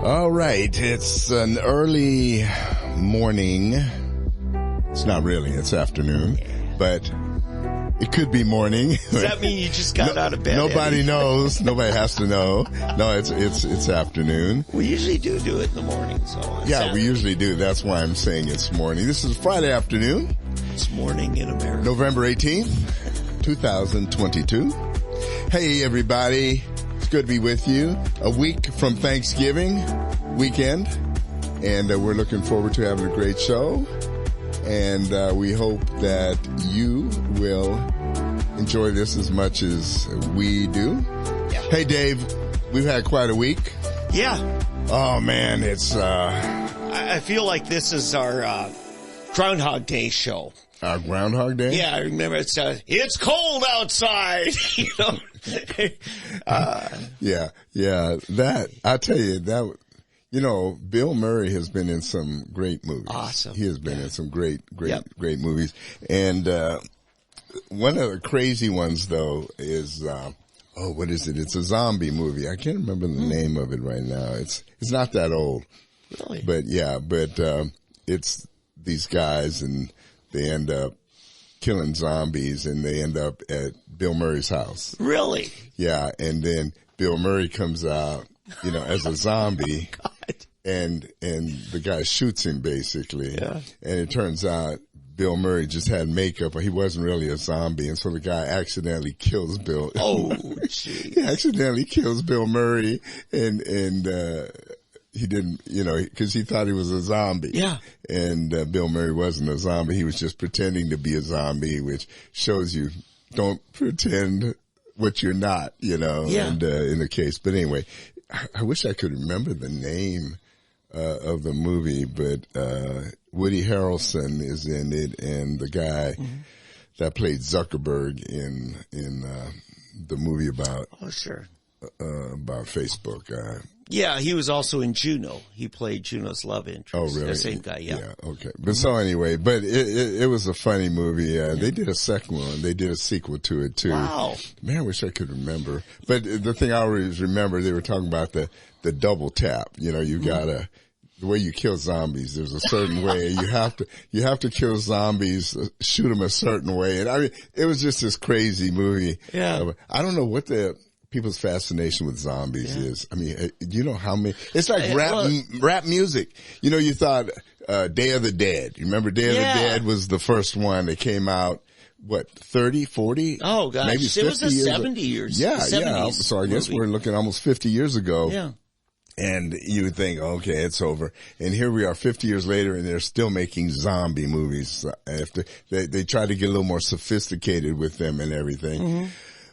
All right, it's an early morning. It's not really, it's afternoon, but it could be morning. Does that mean you just got out of bed? Nobody knows. Nobody has to know. No, it's afternoon. We usually do it in the morning. So yeah, Saturday. We usually do. That's why I'm saying it's morning. This is Friday afternoon. It's morning in America. November 18th, 2022. Hey, everybody. It's good to be with you. A week from Thanksgiving weekend. And we're looking forward to having a great show. And we hope that you will enjoy this as much as we do. Yeah. Hey, Dave, we've had quite a week. Yeah. Oh, man, it's... I feel like this is our Groundhog Day show. Our Groundhog Day? Yeah, I remember it's cold outside, you know. Yeah. That, I tell you, that... You know, Bill Murray has been in some great movies. Awesome. He has been in some great movies. And one of the crazy ones, though, is, what is it? It's a zombie movie. I can't remember the name of it right now. It's not that old. Really? But, it's these guys, and they end up killing zombies, and they end up at Bill Murray's house. Really? Yeah, and then Bill Murray comes out, you know, as a zombie. God. And the guy shoots him basically. Yeah. And it turns out Bill Murray just had makeup, but he wasn't really a zombie. And so the guy accidentally kills Bill. Oh, gee. He accidentally kills Bill Murray and he didn't, you know, cause he thought he was a zombie. Yeah. And, Bill Murray wasn't a zombie. He was just pretending to be a zombie, which shows you don't pretend what you're not, you know, yeah. And, in the case. But anyway, I wish I could remember the name of the movie, but Woody Harrelson is in it, and the guy that played Zuckerberg in the movie about about Facebook. Yeah, he was also in Juno. He played Juno's love interest. Oh, really? The same guy, yeah. Yeah, okay. But so anyway, but it was a funny movie. They did a second one. They did a sequel to it too. Wow. Man, I wish I could remember. But the thing I always remember, they were talking about the double tap. You know, you gotta, the way you kill zombies, there's a certain way. You have to kill zombies, shoot them a certain way. And I mean, it was just this crazy movie. Yeah. I don't know what people's fascination with zombies is. I mean, you know how many, it's like rap music. You know, you thought, Day of the Dead. You remember Day of the Dead was the first one that came out, 30, 40? Oh gosh. Maybe 50 it was a years 70 years. Yeah. 70s So I guess we're looking almost 50 years ago. Yeah. And you would think, okay, it's over. And here we are 50 years later, and they're still making zombie movies. After they try to get a little more sophisticated with them and everything. Mm-hmm.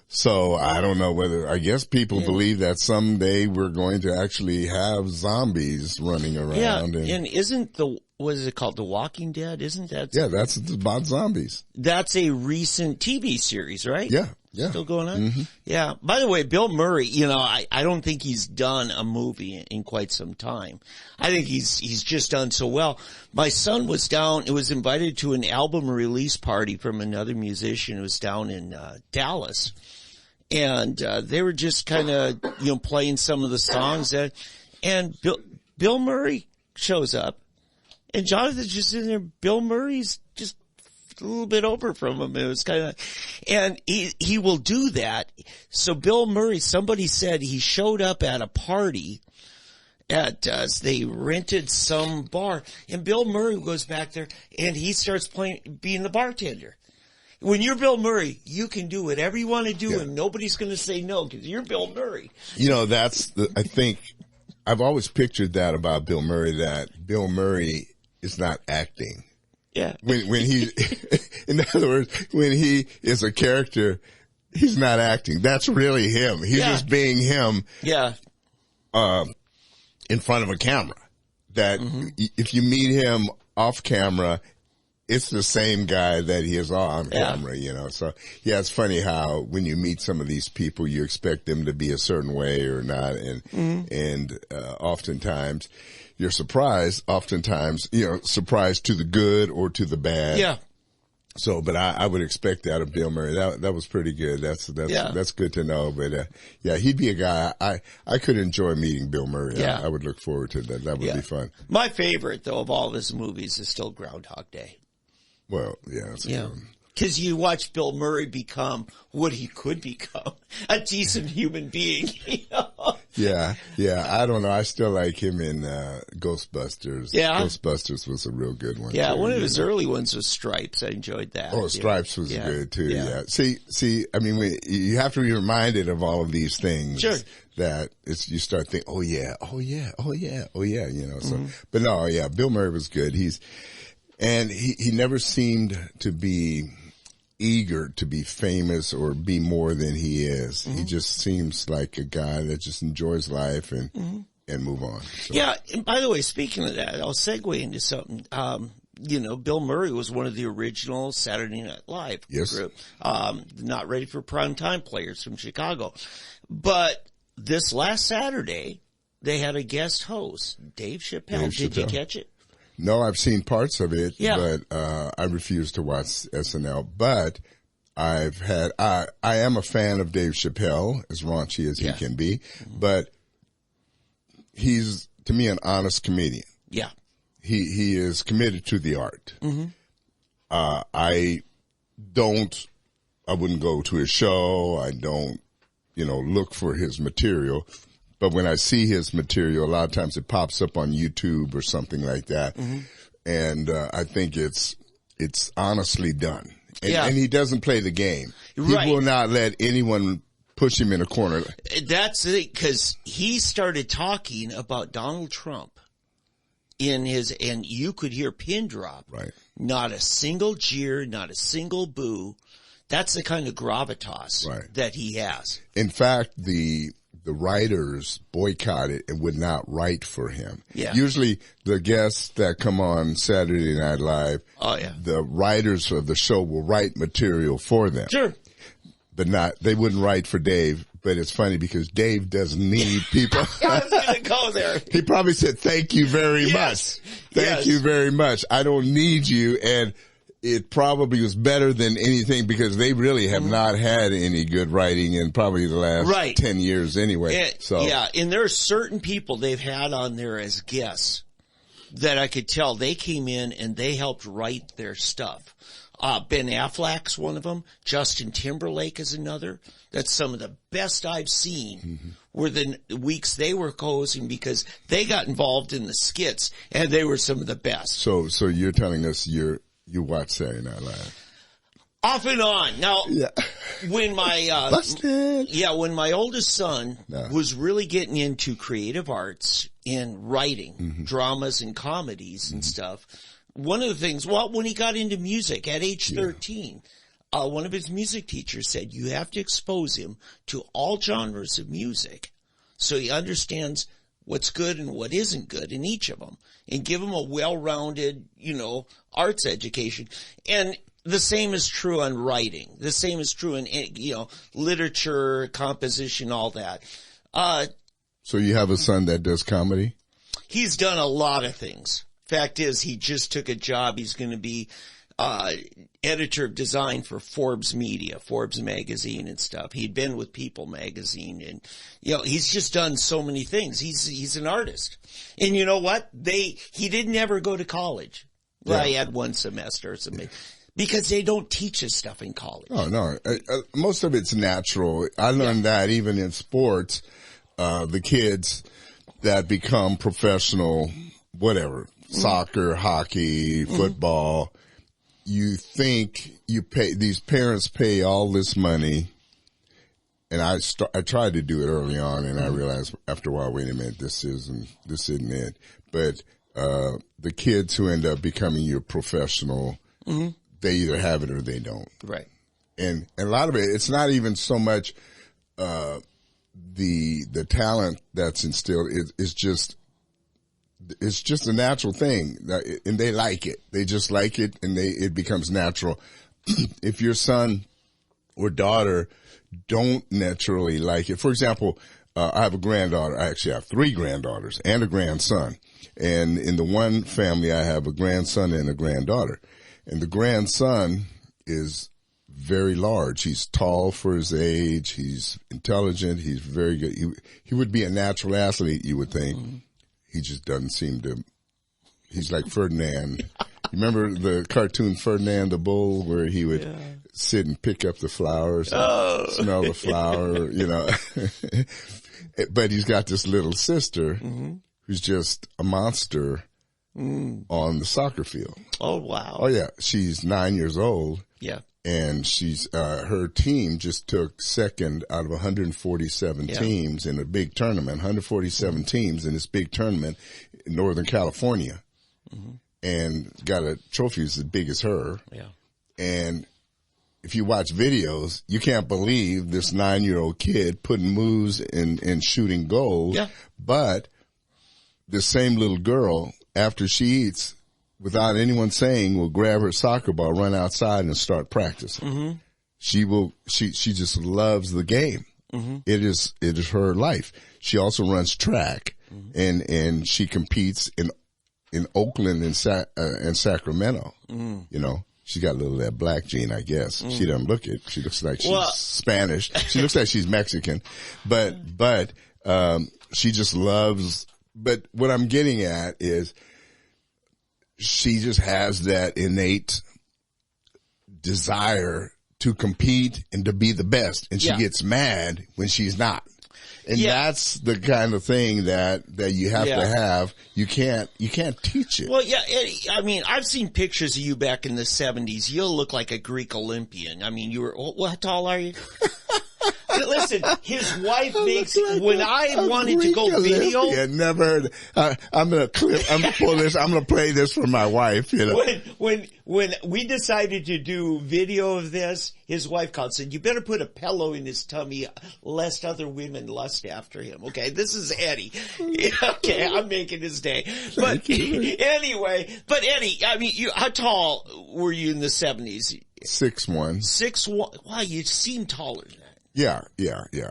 So I don't know I guess people believe that someday we're going to actually have zombies running around. Yeah, and isn't what is it called? The Walking Dead? Isn't that? Yeah, that's about zombies. That's a recent TV series, right? Yeah. Still going on? Mm-hmm. Yeah. By the way, Bill Murray, you know, I don't think he's done a movie in quite some time. I think he's just done so well. My son was invited to an album release party from another musician who was down in Dallas. And they were just kind of, you know, playing some of the songs and Bill Murray shows up, and Jonathan's just in there. Bill Murray's just a little bit over from him. It was kind of, and he will do that. So Bill Murray, somebody said he showed up at a party they rented some bar, and Bill Murray goes back there and he starts being the bartender. When you're Bill Murray, you can do whatever you want to do, and nobody's going to say no because you're Bill Murray. You know, I think I've always pictured that about Bill Murray, that Bill Murray is not acting. Yeah. When he, in other words, when he is a character, he's not acting. That's really him. He's just being him. Yeah. In front of a camera. That if you meet him off camera, it's the same guy that he is on camera, you know. So, yeah, it's funny how when you meet some of these people, you expect them to be a certain way or not. And oftentimes you're surprised, you know, surprised to the good or to the bad. Yeah. So, but I would expect that of Bill Murray. That was pretty good. That's good to know. But, yeah, he'd be a guy. I could enjoy meeting Bill Murray. Yeah. I would look forward to that. That would be fun. My favorite, though, of all of his movies is still Groundhog Day. Well, yeah. That's a good one. Because you watch Bill Murray become what he could become, a decent human being. You know? Yeah. I don't know. I still like him in Ghostbusters. Yeah. Ghostbusters was a real good one. Yeah, one of his early ones was Stripes. I enjoyed that. Oh, Stripes was good too. Yeah. See, I mean, you have to be reminded of all of these things. Sure. That you start thinking, oh yeah, you know. So, but no, yeah, Bill Murray was good. He never seemed to be eager to be famous or be more than he is. He just seems like a guy that just enjoys life and move on. So. Yeah. And by the way, speaking of that, I'll segue into something. You know, Bill Murray was one of the original Saturday Night Live group. Not Ready for Prime Time players from Chicago. But this last Saturday, they had a guest host, Dave Chappelle. Did you catch it? No, I've seen parts of it, but I refuse to watch SNL. But I am a fan of Dave Chappelle, as raunchy as he can be. But he's, to me, an honest comedian. Yeah. He is committed to the art. I wouldn't go to his show. I don't, look for his material. But when I see his material, a lot of times it pops up on YouTube or something like that. And I think it's honestly done. And he doesn't play the game. He will not let anyone push him in a corner. That's it, because he started talking about Donald Trump and you could hear pin drop. Right. Not a single jeer, not a single boo. That's the kind of gravitas that he has. In fact, the writers boycotted and would not write for him. Yeah. Usually the guests that come on Saturday Night Live, the writers of the show will write material for them. Sure. But they wouldn't write for Dave. But it's funny because Dave doesn't need people. I was going to go there. He probably said, thank you very much. Thank you very much. I don't need you. And it probably was better than anything because they really have not had any good writing in probably the last 10 years anyway. And there are certain people they've had on there as guests that I could tell they came in and they helped write their stuff. Ben Affleck's one of them. Justin Timberlake is another. That's some of the best I've seen were the weeks they were co-hosting because they got involved in the skits and they were some of the best. So you're telling us you watch Saturday Night Live? Off and on. Now, when my, when my oldest son was really getting into creative arts and writing dramas and comedies and stuff, one of the things, when he got into music at age 13, one of his music teachers said, you have to expose him to all genres of music so he understands what's good and what isn't good in each of them and give him a well-rounded, arts education. And the same is true on writing. The same is true in, literature, composition, all that. So you have a son that does comedy? He's done a lot of things. Fact is, he just took a job. He's going to be editor of design for Forbes Media, Forbes magazine and stuff. He'd been with People magazine and, he's just done so many things. He's an artist. And you know what? He didn't ever go to college. Well, I had one semester or something. Because they don't teach us stuff in college. Oh, no. Most of it's natural. I learned that even in sports, the kids that become professional, whatever, soccer, hockey, football, you think these parents pay all this money. And I tried to do it early on and I realized after a while, wait a minute, this isn't it. But, the kids who end up becoming your professional, they either have it or they don't. Right. And a lot of it's not even so much, the talent that's instilled. It's just a natural thing, and they like it. They just like it, and it becomes natural. If your son or daughter don't naturally like it, for example, I have a granddaughter. I actually have 3 granddaughters and a grandson. And in the one family, I have a grandson and a granddaughter. And the grandson is very large. He's tall for his age. He's intelligent. He's very good. He would be a natural athlete, you would think. Mm-hmm. He just doesn't seem to. He's like Ferdinand. You remember the cartoon Ferdinand the Bull, where he would sit and pick up the flowers, smell the flower, you know. But he's got this little sister who's just a monster on the soccer field. Oh, wow. Oh, yeah. She's 9 years old. Yeah. And she's, her team just took second out of 147 teams in a big tournament, 147 teams in this big tournament in Northern California, and got a trophy as big as her. Yeah. And if you watch videos, you can't believe this 9-year-old kid putting moves and shooting goals. Yeah. But the same little girl, after she eats, without anyone saying, will grab her soccer ball, run outside, and start practicing. She just loves the game. It is her life. She also runs track, and she competes in Oakland and Sacramento. You know, she got a little of that black gene, I guess. She doesn't look it. She looks like she's Spanish. She looks like she's Mexican, but she just loves. But what I'm getting at is, she just has that innate desire to compete and to be the best. And she gets mad when she's not. And that's the kind of thing that you have to have. You can't teach it. Well, yeah, I mean, I've seen pictures of you back in the 70s. You'll look like a Greek Olympian. I mean, you were, how tall are you? Listen, his wife makes, when I wanted to go video. Yeah, never heard. I'm gonna pull this, I'm gonna play this for my wife, you know. When we decided to do video of this, his wife called and said, you better put a pillow in his tummy lest other women lust after him. Okay, this is Eddie. Okay, I'm making his day. But anyway, Eddie, I mean, how tall were you in the 70s? 6'1". 6'1". Wow, you seem taller than that. Yeah.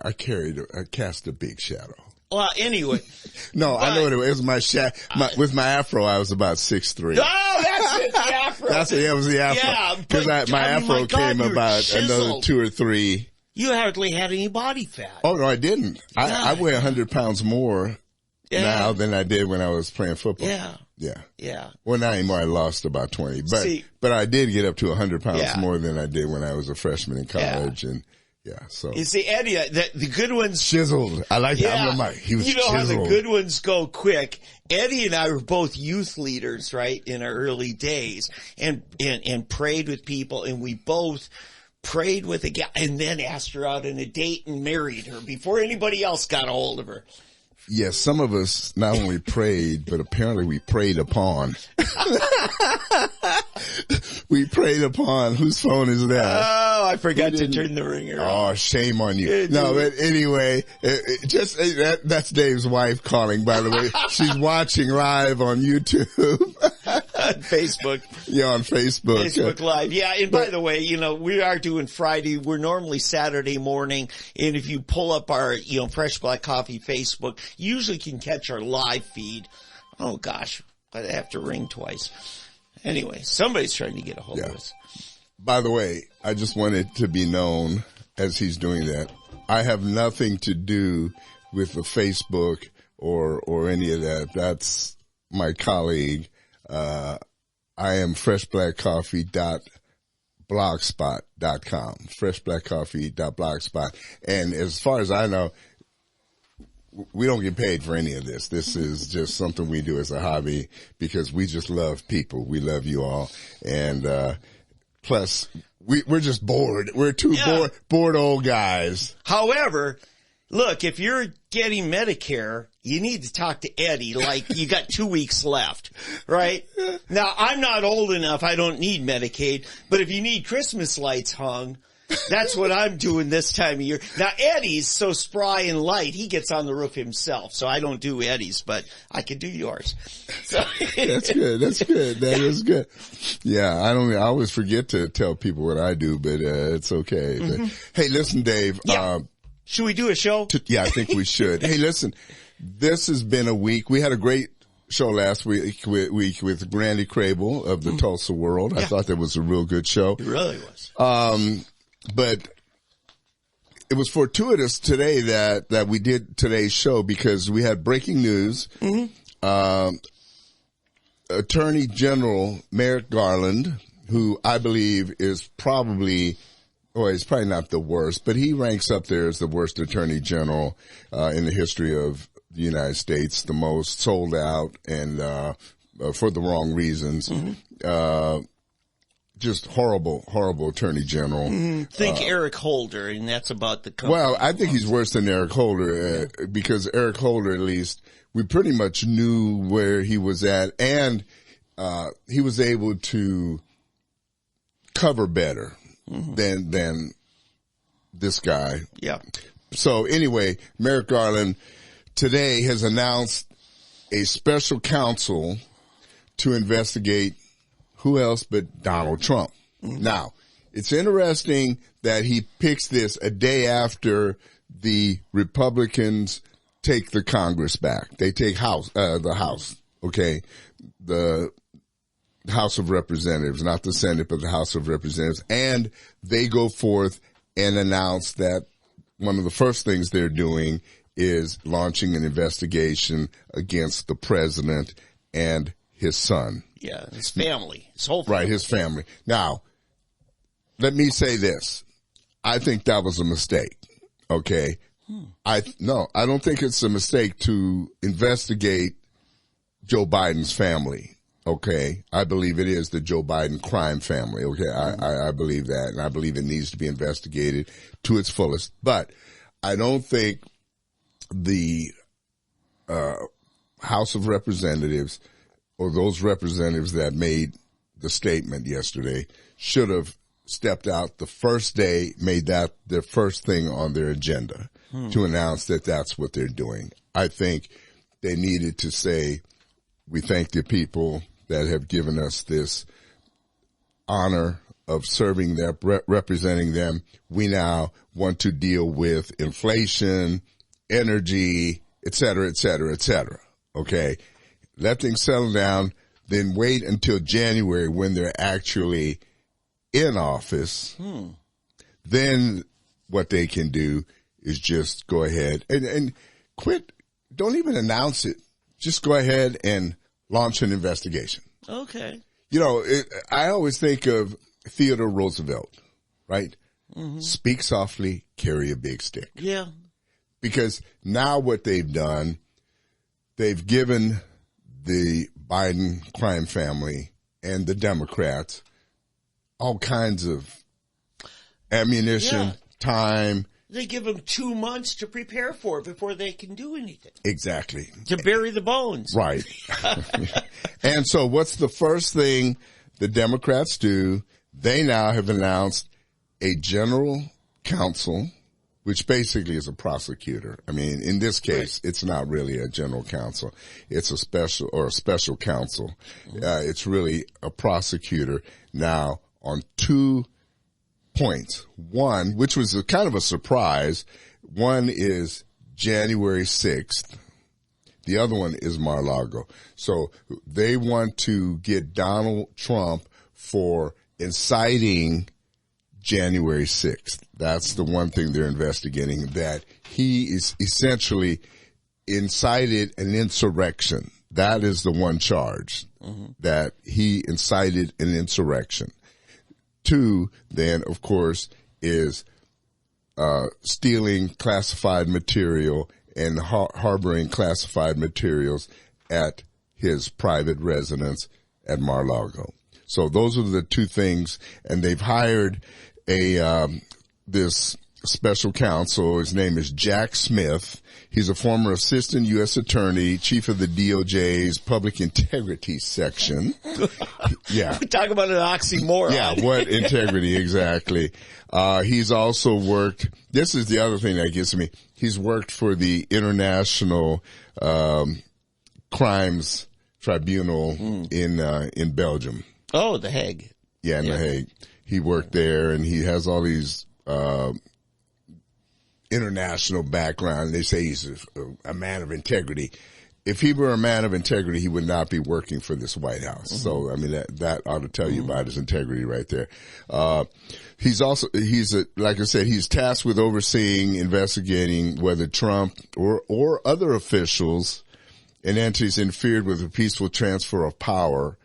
I cast a big shadow. Well, anyway. No, I know what it was. It was with my afro, I was about 6'3". Oh, that's it, the afro. It was the afro. Yeah. Because my afro came about another 2 or 3. You hardly had any body fat. Oh, no, I didn't. I weigh 100 pounds more now than I did when I was playing football. Yeah. Well, not anymore. I lost about 20. But I did get up to 100 pounds more than I did when I was a freshman in college. And so. You see, Eddie, the good ones. Chiseled. I like that. He was chiseled. How the good ones go quick. Eddie and I were both youth leaders, right, in our early days, and prayed with people, and we both prayed with a gal, and then asked her out on a date and married her before anybody else got a hold of her. Yes, some of us not only prayed, but apparently we preyed upon. We preyed upon. Whose phone is that? Oh, I forgot to turn the ringer on. Oh, shame on you. No, but anyway, that's Dave's wife calling, by the way. She's watching live on YouTube. On Facebook. Yeah, on Facebook. Facebook Live. Yeah, and by the way, you know, we are doing Friday. We're normally Saturday morning. And if you pull up our, Fresh Black Coffee Facebook, you usually can catch our live feed. Oh gosh, I'd have to ring twice. Anyway, somebody's trying to get a hold of us. By the way, I just wanted to be known as he's doing that. I have nothing to do with the Facebook or any of that. That's my colleague. I am freshblackcoffee.blogspot.com. Freshblackcoffee.blogspot. And as far as I know, we don't get paid for any of this. This is just something we do as a hobby because we just love people. We love you all. And, plus we're just bored. We're two bored old guys. However, look, if you're getting Medicare, you need to talk to Eddie like you got 2 weeks left, right? Now, I'm not old enough. I don't need Medicaid. But if you need Christmas lights hung, that's what I'm doing this time of year. Now, Eddie's so spry and light, he gets on the roof himself. So I don't do Eddie's, but I can do yours. So. That's good. That is good. Yeah, I always forget to tell people what I do, but it's okay. But, hey, listen, Dave. Yeah. Should we do a show? I think we should. Hey, listen, this has been a week. We had a great show last week with Randy Crable of the Tulsa World. I thought that was a real good show. It really was. But it was fortuitous today that we did today's show because we had breaking news. Attorney General Merrick Garland, who I believe is probably, he's probably not the worst, but he ranks up there as the worst attorney general in the history of the United States, the most sold out and for the wrong reasons. Just horrible attorney general. Think Eric Holder, and that's about the company. Well, I think he's worse than Eric Holder because Eric Holder, at least, we pretty much knew where he was at, and he was able to cover better than this guy. Yeah. So anyway, Merrick Garland today has announced a special counsel to investigate who else but Donald Trump. Now, it's interesting that he picks this a day after the Republicans take the Congress back. They take the House, okay? The House of Representatives, not the Senate, but the House of Representatives. And they go forth and announce that one of the first things they're doing is launching an investigation against the president and his son. Yeah, his family, his whole family. Right, his family. Now, let me say this. I think that was a mistake, okay? I don't think it's a mistake to investigate Joe Biden's family, okay? I believe it is the Joe Biden crime family, okay? I believe that, and I believe it needs to be investigated to its fullest. But I don't think the House of Representatives or those representatives that made the statement yesterday should have stepped out the first day, made that their first thing on their agenda to announce that that's what they're doing. I think they needed to say, we thank the people that have given us this honor of serving them, representing them. We now want to deal with inflation, energy, et cetera, et cetera, et cetera. Okay. Let things settle down, then wait until January when they're actually in office. Then what they can do is just go ahead and quit. Don't even announce it. Just go ahead and launch an investigation. Okay. You know, I always think of Theodore Roosevelt, right? Speak softly, carry a big stick. Yeah. Because now what they've done, they've given the Biden crime family and the Democrats all kinds of ammunition, time. They give them 2 months to prepare for it before they can do anything. Exactly. To bury the bones. Right. And so what's the first thing the Democrats do? They now have announced a general counsel, which basically is a prosecutor. I mean, in this case, it's not really a general counsel. It's a special counsel. It's really a prosecutor now on 2 points. One, which was kind of a surprise. One is January 6th. The other one is Mar-a-Lago. So they want to get Donald Trump for inciting January 6th. That's the one thing they're investigating, that he is essentially incited an insurrection. That is the one charge, that he incited an insurrection. 2, then, of course, is stealing classified material and harboring classified materials at his private residence at Mar-a-Lago. So those are the 2 things, and they've hired this special counsel. His name is Jack Smith. He's a former assistant U.S. attorney, chief of the DOJ's public integrity section. Yeah. Talk about an oxymoron. Yeah, what integrity, exactly. He's also worked, this is the other thing that gets me, he's worked for the International Crimes Tribunal in Belgium. Oh, The Hague. Yeah, in The Hague. He worked there, and he has all these international background. They say he's a man of integrity. if he were a man of integrity, he would not be working for this White House. Mm-hmm. So, I mean, that ought to tell you about his integrity right there. Like I said, he's tasked with overseeing, investigating whether Trump or other officials and entities interfered with the peaceful transfer of power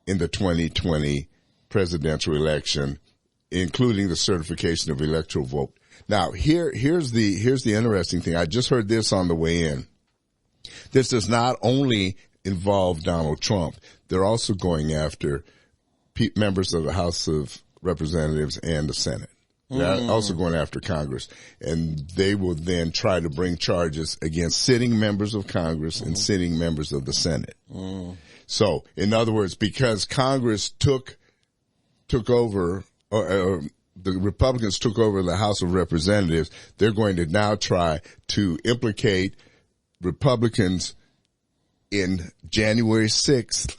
in the 2020 presidential election, including the certification of electoral vote. Now, here's the interesting thing. I just heard this on the way in. This does not only involve Donald Trump. They're also going after members of the House of Representatives and the Senate. They're also going after Congress. And they will then try to bring charges against sitting members of Congress and sitting members of the Senate. So, in other words, because Congress took over, or the Republicans took over the House of Representatives, they're going to now try to implicate Republicans in January 6th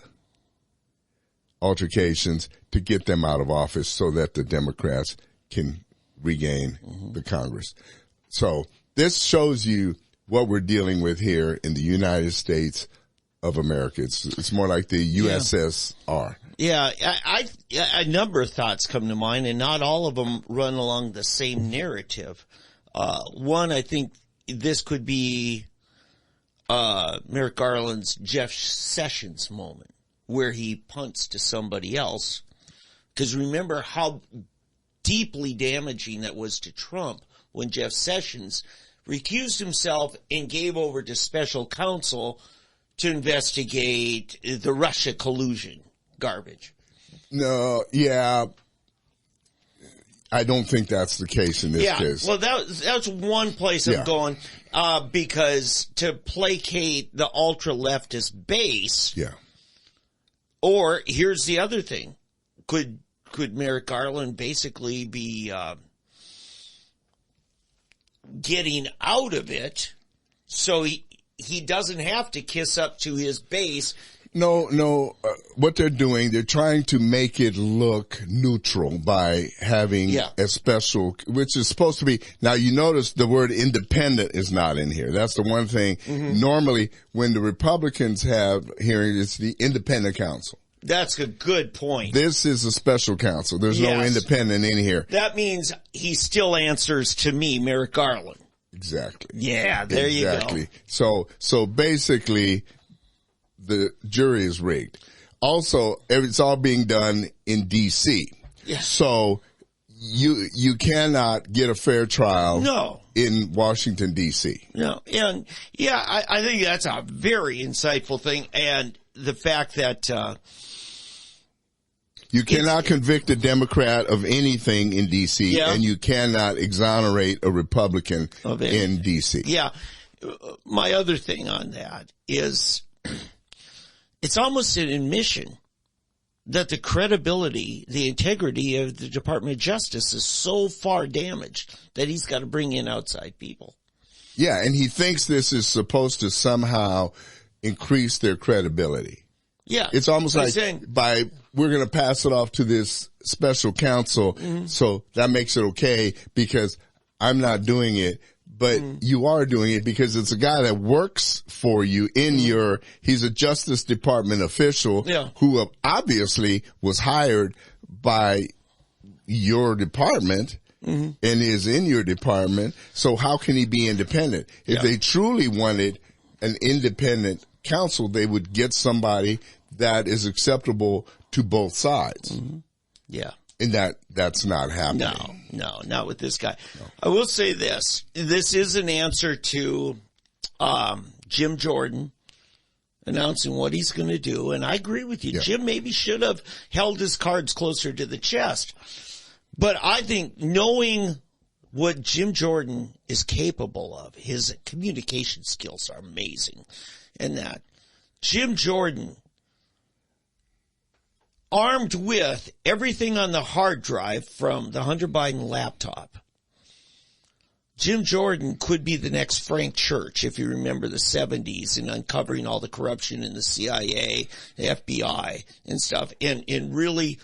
altercations to get them out of office so that the Democrats can regain the Congress. So this shows you what we're dealing with here in the United States of America. It's more like the USSR. Yeah, a number of thoughts come to mind, and not all of them run along the same narrative. One, I think this could be Merrick Garland's Jeff Sessions moment, where he punts to somebody else. Because remember how deeply damaging that was to Trump when Jeff Sessions recused himself and gave over to special counsel to investigate the Russia collusion garbage. No, yeah. I don't think that's the case in this case. Well, that's one place I'm going, because to placate the ultra-leftist base. Yeah. Or here's the other thing. Could Merrick Garland basically be getting out of it so he doesn't have to kiss up to his base? No. What they're doing, they're trying to make it look neutral by having a special, which is supposed to be. Now, you notice the word independent is not in here. That's the one thing. Normally, when the Republicans have hearings, it's the independent counsel. That's a good point. This is a special counsel. There's no independent in here. That means he still answers to me, Merrick Garland. Exactly. Yeah, there you go. So basically, the jury is rigged. Also, it's all being done in D.C. Yeah. So you cannot get a fair trial in Washington, D.C. No. And I think that's a very insightful thing. And the fact that you cannot convict a Democrat of anything in D.C. and you cannot exonerate a Republican in D.C. Yeah. My other thing on that is it's almost an admission that the credibility, the integrity of the Department of Justice is so far damaged that he's got to bring in outside people. Yeah, and he thinks this is supposed to somehow increase their credibility. Yeah. It's almost like we're going to pass it off to this special counsel, so that makes it okay because I'm not doing it, but you are doing it because it's a guy that works for you in he's a Justice Department official who obviously was hired by your department and is in your department. So how can he be independent? If they truly wanted an independent counsel, they would get somebody that is acceptable to both sides. Yeah. And that's not happening. No, not with this guy. No. I will say this. This is an answer to Jim Jordan announcing what he's going to do. And I agree with you. Yeah. Jim maybe should have held his cards closer to the chest. But I think knowing what Jim Jordan is capable of, his communication skills are amazing. And that Jim Jordan, armed with everything on the hard drive from the Hunter Biden laptop, Jim Jordan could be the next Frank Church, if you remember the 70s, and uncovering all the corruption in the CIA, the FBI, and stuff, and really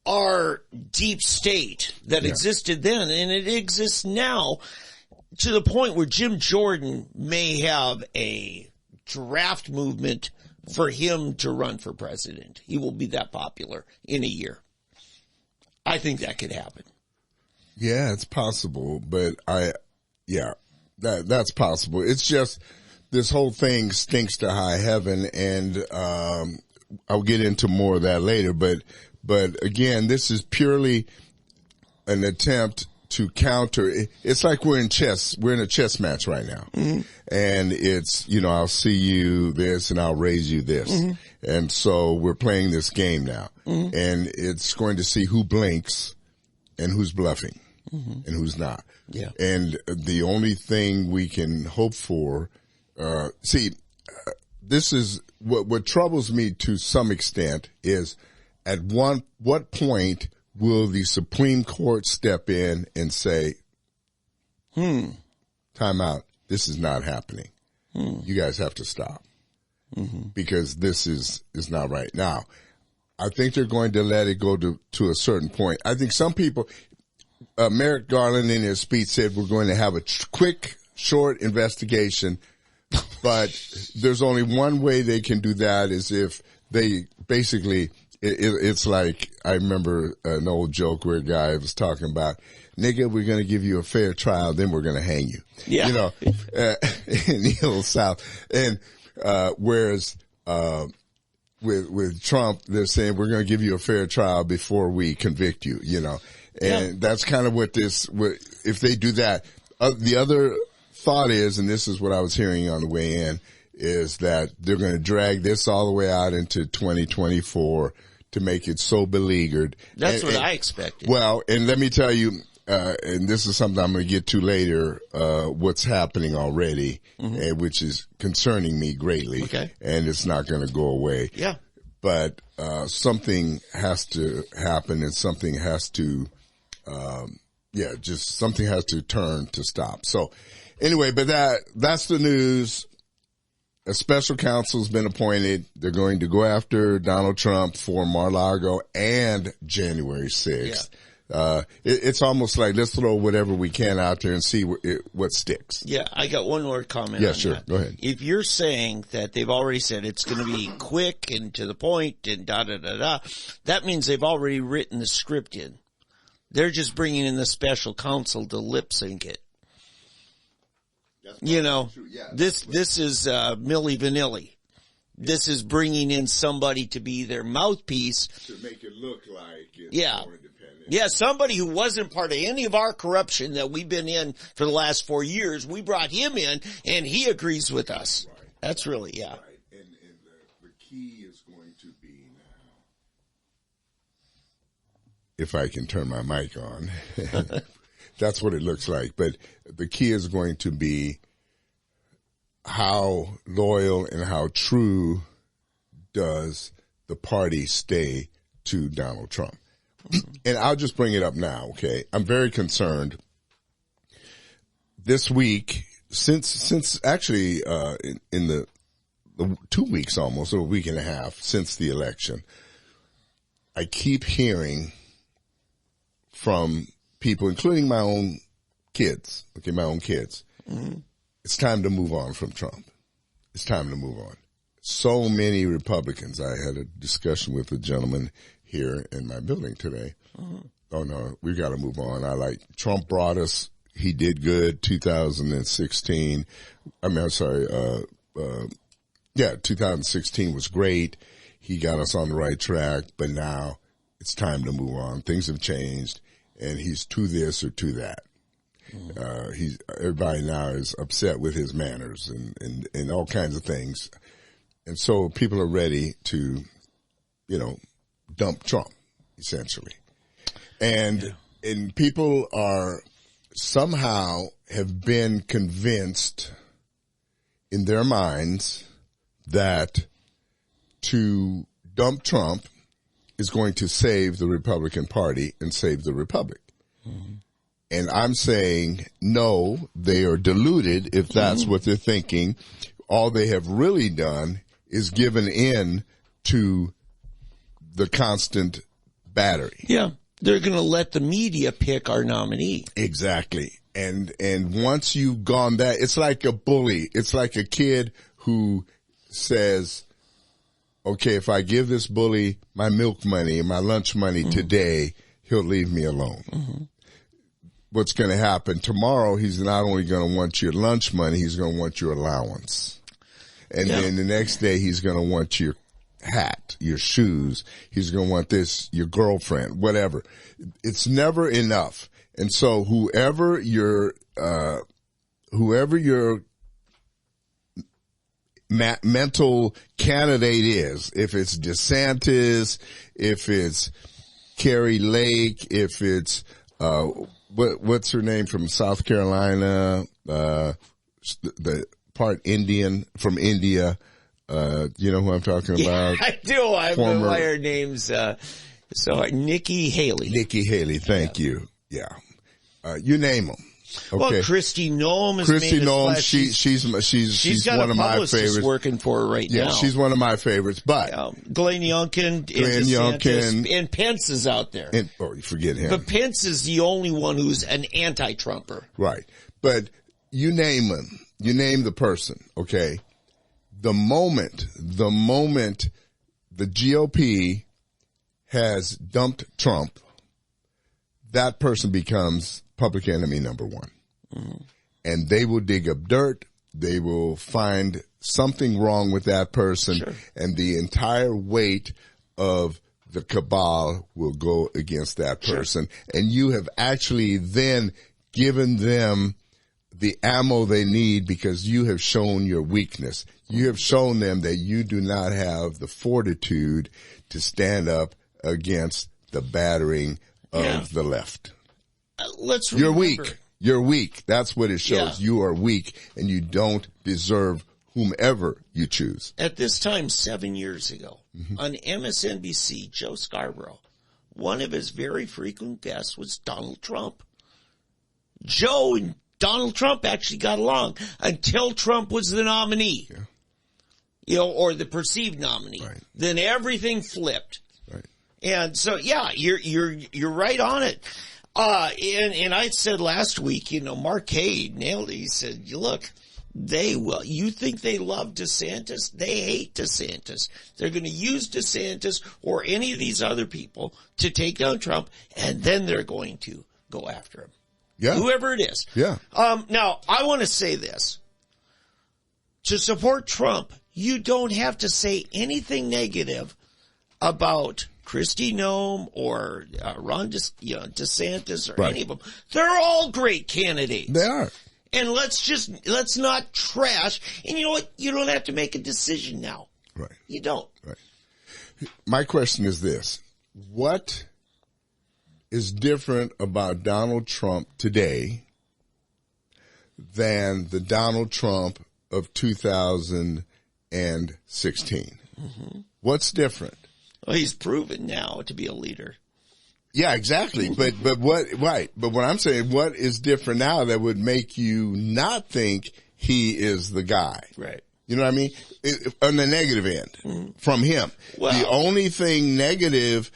our deep state that existed then, and it exists now, to the point where Jim Jordan may have a draft movement for him to run for president. He will be that popular in a year. I think that could happen. Yeah, it's possible, but that's possible. It's just this whole thing stinks to high heaven, and I'll get into more of that later. But again, this is purely an attempt to counter. It's like we're in chess. We're in a chess match right now, and it's I'll see you this, and I'll raise you this, and so we're playing this game now, and it's going to see who blinks and who's bluffing. And who's not. Yeah. And the only thing we can hope for, this is what troubles me to some extent is at what point will the Supreme Court step in and say, time out. This is not happening. You guys have to stop because this is not right. Now, I think they're going to let it go to a certain point. I think some people, Merrick Garland in his speech said we're going to have a quick, short investigation, but there's only one way they can do that is if they basically, it's like, I remember an old joke where a guy was talking about, nigga, we're going to give you a fair trial, then we're going to hang you. Yeah. In the old South. And, whereas, with Trump, they're saying we're going to give you a fair trial before we convict you, And that's kind of if they do that. The other thought is, and this is what I was hearing on the way in, is that they're going to drag this all the way out into 2024 to make it so beleaguered. That's what I expected. Well, and let me tell you, and this is something I'm going to get to later, what's happening already, which is concerning me greatly. Okay. And it's not going to go away. Yeah. But, something has to happen and something has to, something has to turn to stop. So anyway, but that's the news. A special counsel's been appointed. They're going to go after Donald Trump for Mar-a-Lago and January 6th. Yeah. It's almost like let's throw whatever we can out there and see what sticks. Yeah, I got one more comment. Yeah, on sure. that. Go ahead. If you're saying that they've already said it's going to be quick and to the point and da-da-da-da, that means they've already written the script in. They're just bringing in the special counsel to lip sync it. Yeah, this is Milli Vanilli. This is bringing in somebody to be their mouthpiece. To make it look like it's more independent. Yeah, somebody who wasn't part of any of our corruption that we've been in for the last 4 years. We brought him in, and he agrees with us. Right. That's really, Right. And the key is going to be now, if I can turn my mic on, that's what it looks like. But the key is going to be how loyal and how true does the party stay to Donald Trump. And I'll just bring it up now, okay? I'm very concerned. This week, since actually in the 2 weeks almost, or a week and a half since the election, I keep hearing from people, including my own kids, it's time to move on from Trump. It's time to move on. So many Republicans. I had a discussion with a gentleman here in my building today. Oh no, we got to move on. Trump brought us. He did good. 2016. 2016 was great. He got us on the right track, but now it's time to move on. Things have changed, and he's to this or to that. Everybody now is upset with his manners and all kinds of things. And so people are ready to, dump Trump, essentially. And people are somehow have been convinced in their minds that to dump Trump is going to save the Republican Party and save the Republic. And I'm saying, no, they are deluded if that's what they're thinking. All they have really done is given in to the constant battery. Yeah. They're going to let the media pick our nominee. Exactly. And once you've gone that, it's like a bully. It's like a kid who says, okay, if I give this bully my milk money and my lunch money today, he'll leave me alone. What's going to happen tomorrow, he's not only going to want your lunch money, he's going to want your allowance. And then the next day, he's going to want your hat, your shoes. He's going to want this, your girlfriend, whatever. It's never enough. And so whoever your mental candidate is, if it's DeSantis, if it's Carrie Lake, if it's, what's her name from South Carolina, the part Indian from India, you know who I'm talking about? I do. I've been by her names, Nikki Haley. Nikki Haley, thank you. Yeah. You name them. Okay. Well, Kristi Noem is Kristi Noem, she's one of my favorites. Working for her right now. Yeah, she's one of my favorites. But Glenn Youngkin, and Pence is out there. You forget him. But Pence is the only one who's an anti-Trumper. Right. But you name him. You name the person. Okay. The moment the GOP has dumped Trump, that person becomes public enemy number one. And they will dig up dirt. They will find something wrong with that person. Sure. And the entire weight of the cabal will go against that person. Sure. And you have actually then given them the ammo they need because you have shown your weakness. You have shown them that you do not have the fortitude to stand up against the battering of the left. Let's remember. You're weak. You're weak. That's what it shows. Yeah. You are weak and you don't deserve whomever you choose. At this time, 7 years ago, on MSNBC, Joe Scarborough, one of his very frequent guests was Donald Trump. Joe and Donald Trump actually got along until Trump was the nominee. Yeah. You know, or the perceived nominee. Right. Then everything flipped. Right. And so, yeah, you're right on it. And I said last week, you know, Mark Cade nailed it. He said, look, you think they love DeSantis? They hate DeSantis. They're going to use DeSantis or any of these other people to take down Trump, and then they're going to go after him. Yeah. Whoever it is. Yeah. Now, I want to say this. To support Trump, you don't have to say anything negative about Kristi Noem or Ron DeSantis or any of them. They're all great candidates. They are. And let's not trash. And you know what? You don't have to make a decision now. Right. You don't. Right. My question is this. What is different about Donald Trump today than the Donald Trump of 2016? What's different? Well, he's proven now to be a leader. Yeah, exactly. But what I'm saying, what is different now that would make you not think he is the guy? Right. You know what I mean? On the negative end from him. Well, the only thing negative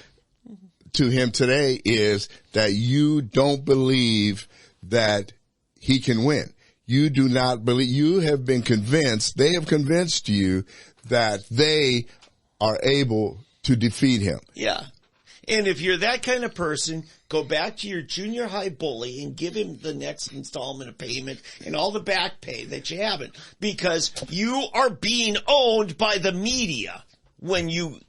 to him today is that you don't believe that he can win. You do not believe, you have been convinced, they have convinced you that they are able to defeat him. Yeah. And if you're that kind of person, go back to your junior high bully and give him the next installment of payment and all the back pay that you haven't, because you are being owned by the media when you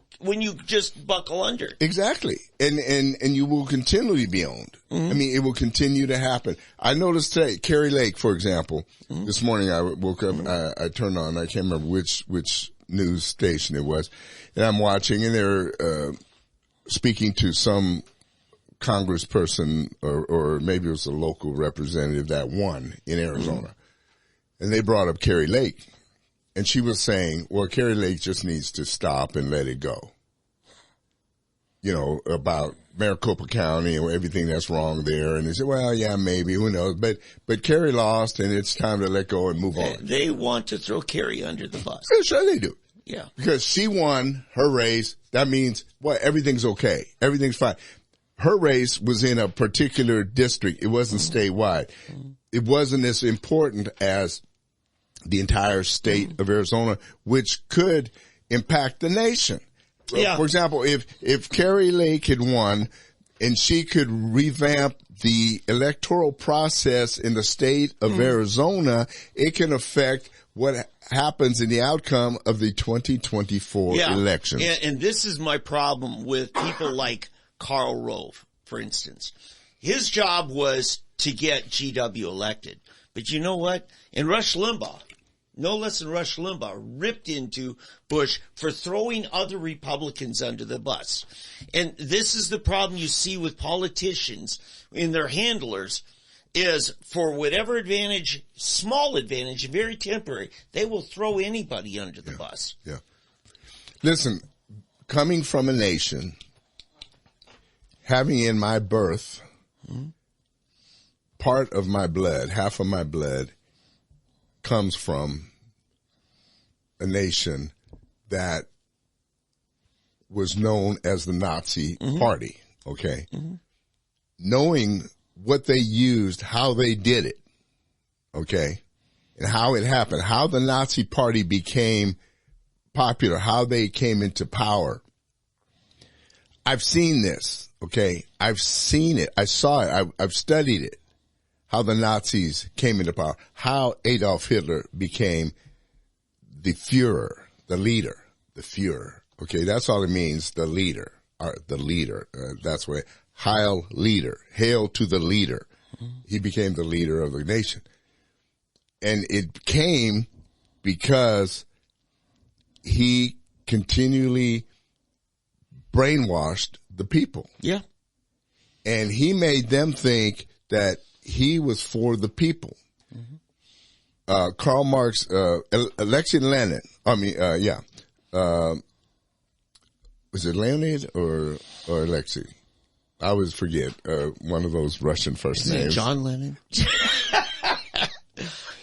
just buckle under. Exactly. And you will continually be owned. I mean, it will continue to happen. I noticed today, Carrie Lake, for example, this morning I woke up, I turned on, I can't remember which news station it was, and I'm watching, and they're speaking to some congressperson or maybe it was a local representative that won in Arizona. And they brought up Carrie Lake. And she was saying, well, Carrie Lake just needs to stop and let it go. You know, about Maricopa County and everything that's wrong there. And they said, well, yeah, maybe, who knows. But Carrie lost, and it's time to let go and move on. They want to throw Carrie under the bus. Yeah, sure they do. Yeah. Because she won her race. That means, well, everything's okay. Everything's fine. Her race was in a particular district. It wasn't statewide. It wasn't as important as the entire state of Arizona, which could impact the nation. Yeah. For example, if Carrie Lake had won and she could revamp the electoral process in the state of Arizona, it can affect what happens in the outcome of the 2024 elections. And this is my problem with people like Karl Rove, for instance. His job was to get GW elected. But you know what? And Rush Limbaugh, no less than Rush Limbaugh, ripped into Bush for throwing other Republicans under the bus. And this is the problem you see with politicians in their handlers, is for whatever advantage, small advantage, very temporary, they will throw anybody under the bus. Yeah. Listen, coming from a nation, having in my birth, part of my blood, half of my blood, comes from a nation that was known as the Nazi Party, okay? Knowing what they used, how they did it, okay? And how it happened, how the Nazi Party became popular, how they came into power. I've seen this, okay? I've seen it. I saw it. I've studied it. How the Nazis came into power, how Adolf Hitler became the Führer, the leader, the Führer. Okay, that's all it means, the leader, or the leader. That's what, Heil leader, hail to the leader. He became the leader of the nation. And it came because he continually brainwashed the people. Yeah. And he made them think that he was for the people. Karl Marx, Alexei Lenin, was it Leonid or Alexei? I always forget, one of those Russian first Isn't names. it John Lennon?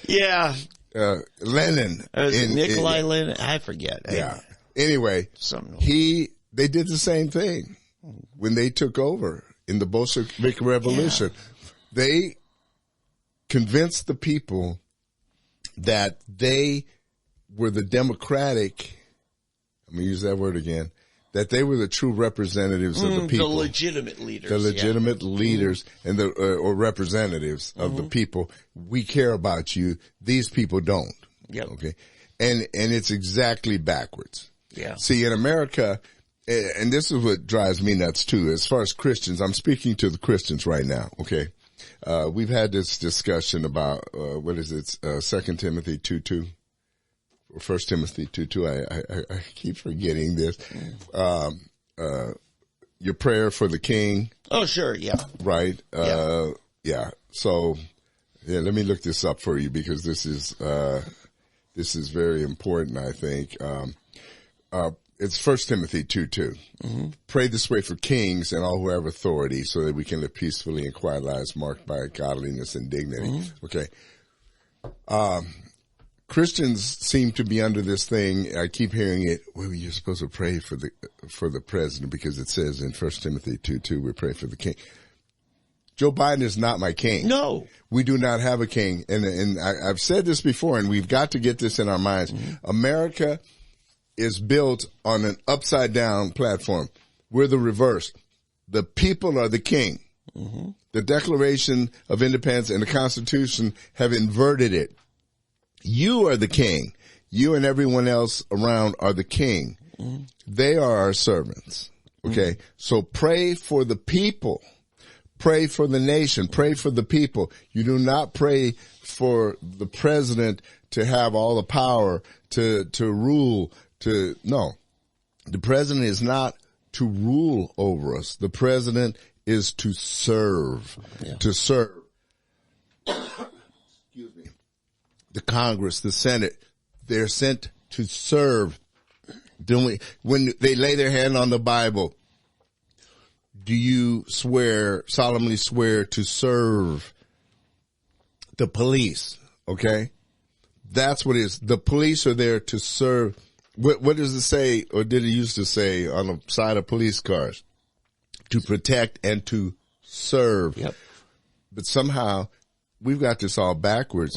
Yeah. Lenin. Nikolai Lenin? I forget. Yeah. Anyway, they did the same thing when they took over in the Bolshevik Revolution. Yeah. They convinced the people that they were the democratic, I'm going to use that word again, that they were the true representatives of the people. The legitimate leaders. The legitimate leaders and or representatives of the people. We care about you. These people don't. Yep. Okay. And it's exactly backwards. Yeah. See, in America, and this is what drives me nuts too, as far as Christians, I'm speaking to the Christians right now. Okay. We've had this discussion about, 2 Timothy 2:2 or 1 Timothy 2:2. I keep forgetting this. Your prayer for the king. Oh, sure. Yeah. Right. Yeah. So, yeah, let me look this up for you because this is very important, I think. It's 1 Timothy 2:2. Pray this way for kings and all who have authority so that we can live peacefully and quiet lives marked by godliness and dignity. Okay. Christians seem to be under this thing. I keep hearing it. Well, you're supposed to pray for the president because it says in 1 Timothy 2:2, we pray for the king. Joe Biden is not my king. No. We do not have a king. And I've said this before, and we've got to get this in our minds. America is built on an upside down platform. We're the reverse. The people are the king. The Declaration of Independence and the Constitution have inverted it. You are the king. You and everyone else around are the king. They are our servants. Okay. So pray for the people. Pray for the nation. Pray for the people. You do not pray for the president to have all the power to rule. No, the president is not to rule over us. The president is to serve, to serve. Excuse me. The Congress, the Senate, they're sent to serve. When they lay their hand on the Bible, do you solemnly swear to serve the police? Okay. That's what it is. The police are there to serve. What does it say, or did it used to say on the side of police cars? To protect and to serve. Yep. But somehow we've got this all backwards.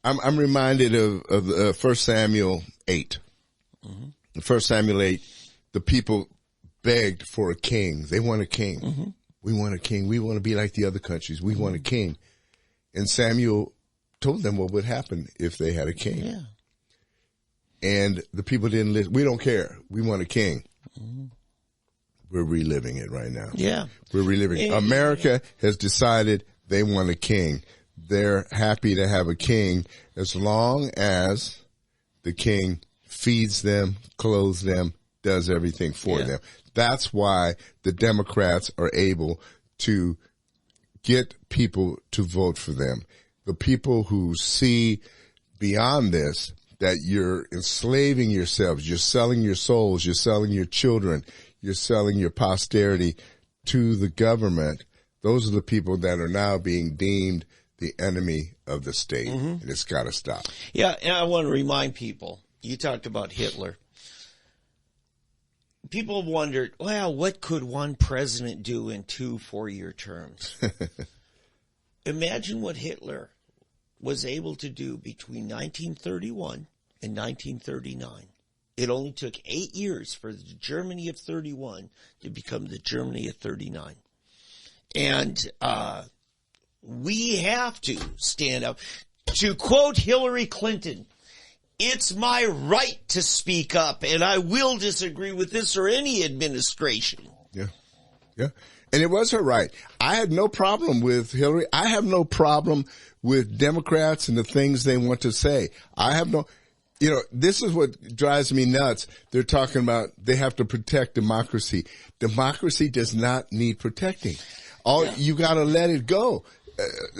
I'm reminded of 1 Samuel 8. In 1 Samuel 8, the people begged for a king. They want a king. We want a king. We want to be like the other countries. We want a king. And Samuel told them what would happen if they had a king. Yeah. And the people didn't listen. We don't care. We want a king. We're reliving it right now. Yeah. We're reliving it. America has decided they want a king. They're happy to have a king as long as the king feeds them, clothes them, does everything for them. That's why the Democrats are able to get people to vote for them. The people who see beyond this, that you're enslaving yourselves, you're selling your souls, you're selling your children, you're selling your posterity to the government. Those are the people that are now being deemed the enemy of the state. And it's got to stop. Yeah, and I want to remind people, you talked about Hitler. People have wondered, well, what could one president do in 2 4-year terms? Imagine what Hitler was able to do between 1931 and 1939. It only took 8 years for the Germany of 31 to become the Germany of 39. And we have to stand up. To quote Hillary Clinton, it's my right to speak up, and I will disagree with this or any administration. Yeah. And it was her right. I had no problem with Hillary. I have no problem with Democrats and the things they want to say. I have no, this is what drives me nuts. They're talking about they have to protect democracy. Democracy does not need protecting. You got to let it go.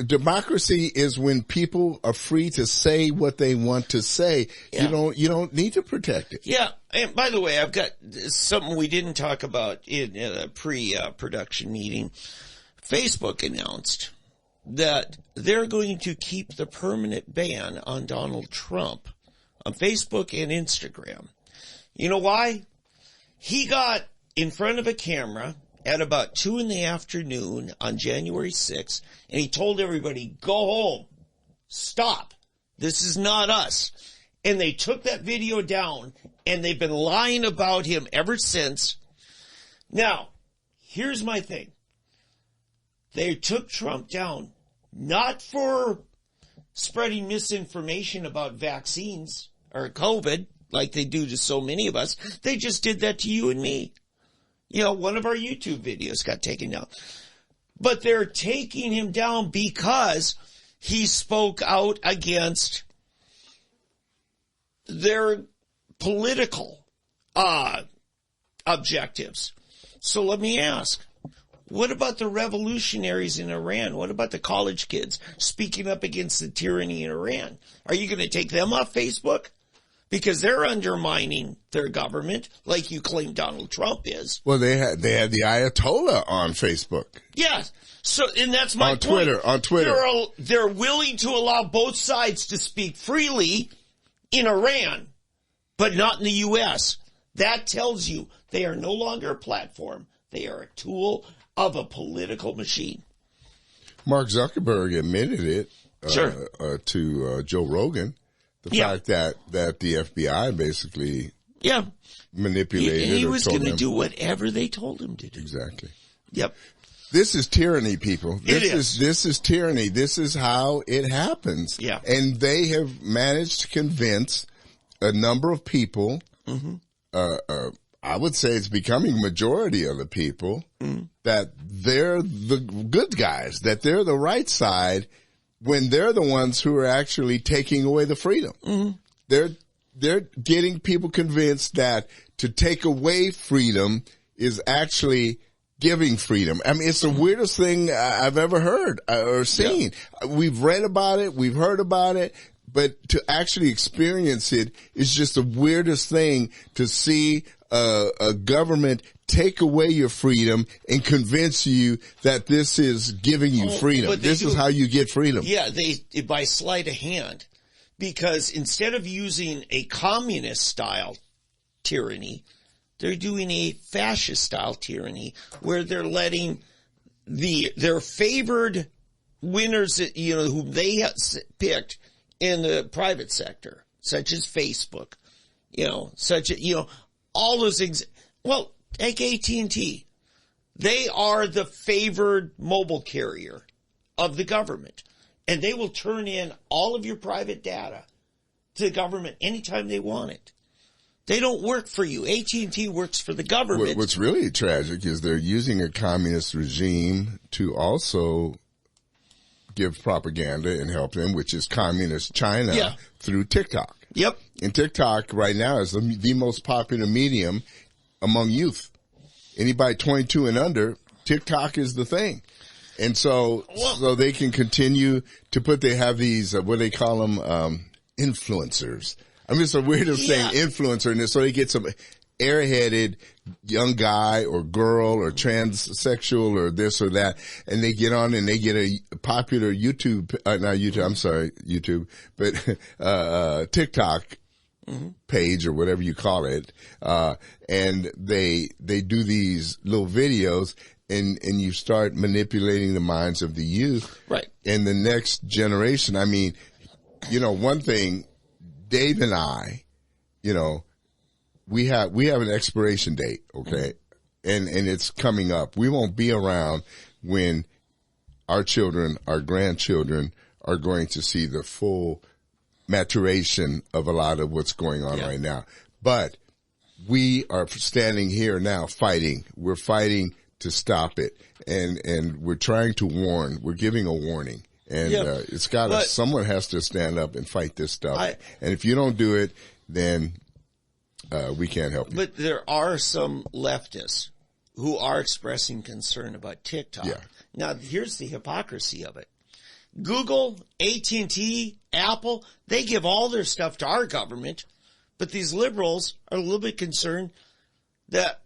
Democracy is when people are free to say what they want to say. Yeah. You don't need to protect it. Yeah. And by the way, I've got something we didn't talk about in a pre-production meeting. Facebook announced that they're going to keep the permanent ban on Donald Trump on Facebook and Instagram. You know why? He got in front of a camera at about 2 p.m. on January 6th, and he told everybody, go home. Stop. This is not us. And they took that video down, and they've been lying about him ever since. Now, here's my thing. They took Trump down, not for spreading misinformation about vaccines or COVID, like they do to so many of us. They just did that to you and me. One of our YouTube videos got taken down. But they're taking him down because he spoke out against their political objectives. So let me ask, what about the revolutionaries in Iran? What about the college kids speaking up against the tyranny in Iran? Are you going to take them off Facebook? Because they're undermining their government, like you claim Donald Trump is. Well, they had the Ayatollah on Facebook. Yeah. So, and that's my point. On Twitter. They're willing to allow both sides to speak freely in Iran, but not in the U.S. That tells you they are no longer a platform. They are a tool of a political machine. Mark Zuckerberg admitted it to Joe Rogan. The fact that the FBI basically manipulated. He was going to do whatever they told him to do. Exactly. Yep. This is tyranny, people. This is tyranny. This is how it happens. Yeah. And they have managed to convince a number of people, I would say it's becoming a majority of the people, that they're the good guys, that they're the right side, when they're the ones who are actually taking away the freedom. They're getting people convinced that to take away freedom is actually giving freedom. I mean, it's the weirdest thing I've ever heard or seen. Yeah. We've read about it. We've heard about it. But to actually experience it is just the weirdest thing, to see a government take away your freedom and convince you that this is giving you freedom. This is how you get freedom. Yeah, they by sleight of hand. Because instead of using a communist style tyranny, they're doing a fascist style tyranny where they're letting their favored winners, whom they picked in the private sector, such as Facebook, all those things. Well, take AT&T. They are the favored mobile carrier of the government, and they will turn in all of your private data to the government anytime they want it. They don't work for you. AT&T works for the government. What's really tragic is they're using a communist regime to also give propaganda and help them, which is communist China through TikTok. Yep. And TikTok right now is the most popular medium among youth. Anybody 22 and under, TikTok is the thing. And so they can continue to they have these, what they call them, influencers. I mean, it's a weird of saying influencer, and so they get some airheaded young guy or girl or transsexual or this or that, and they get on and they get a popular YouTube, but TikTok page or whatever you call it, and they do these little videos, and you start manipulating the minds of the youth, right? And the next generation. I mean, one thing. Dave and I, we have an expiration date, okay? And it's coming up. We won't be around when our children, our grandchildren are going to see the full maturation of a lot of what's going on right now. But we are standing here now fighting. We're fighting to stop it. And we're trying to warn. We're giving a warning. And it's got someone has to stand up and fight this stuff. And if you don't do it, then we can't help you. But there are some leftists who are expressing concern about TikTok. Yeah. Now, here's the hypocrisy of it. Google, AT&T, Apple, they give all their stuff to our government, but these liberals are a little bit concerned that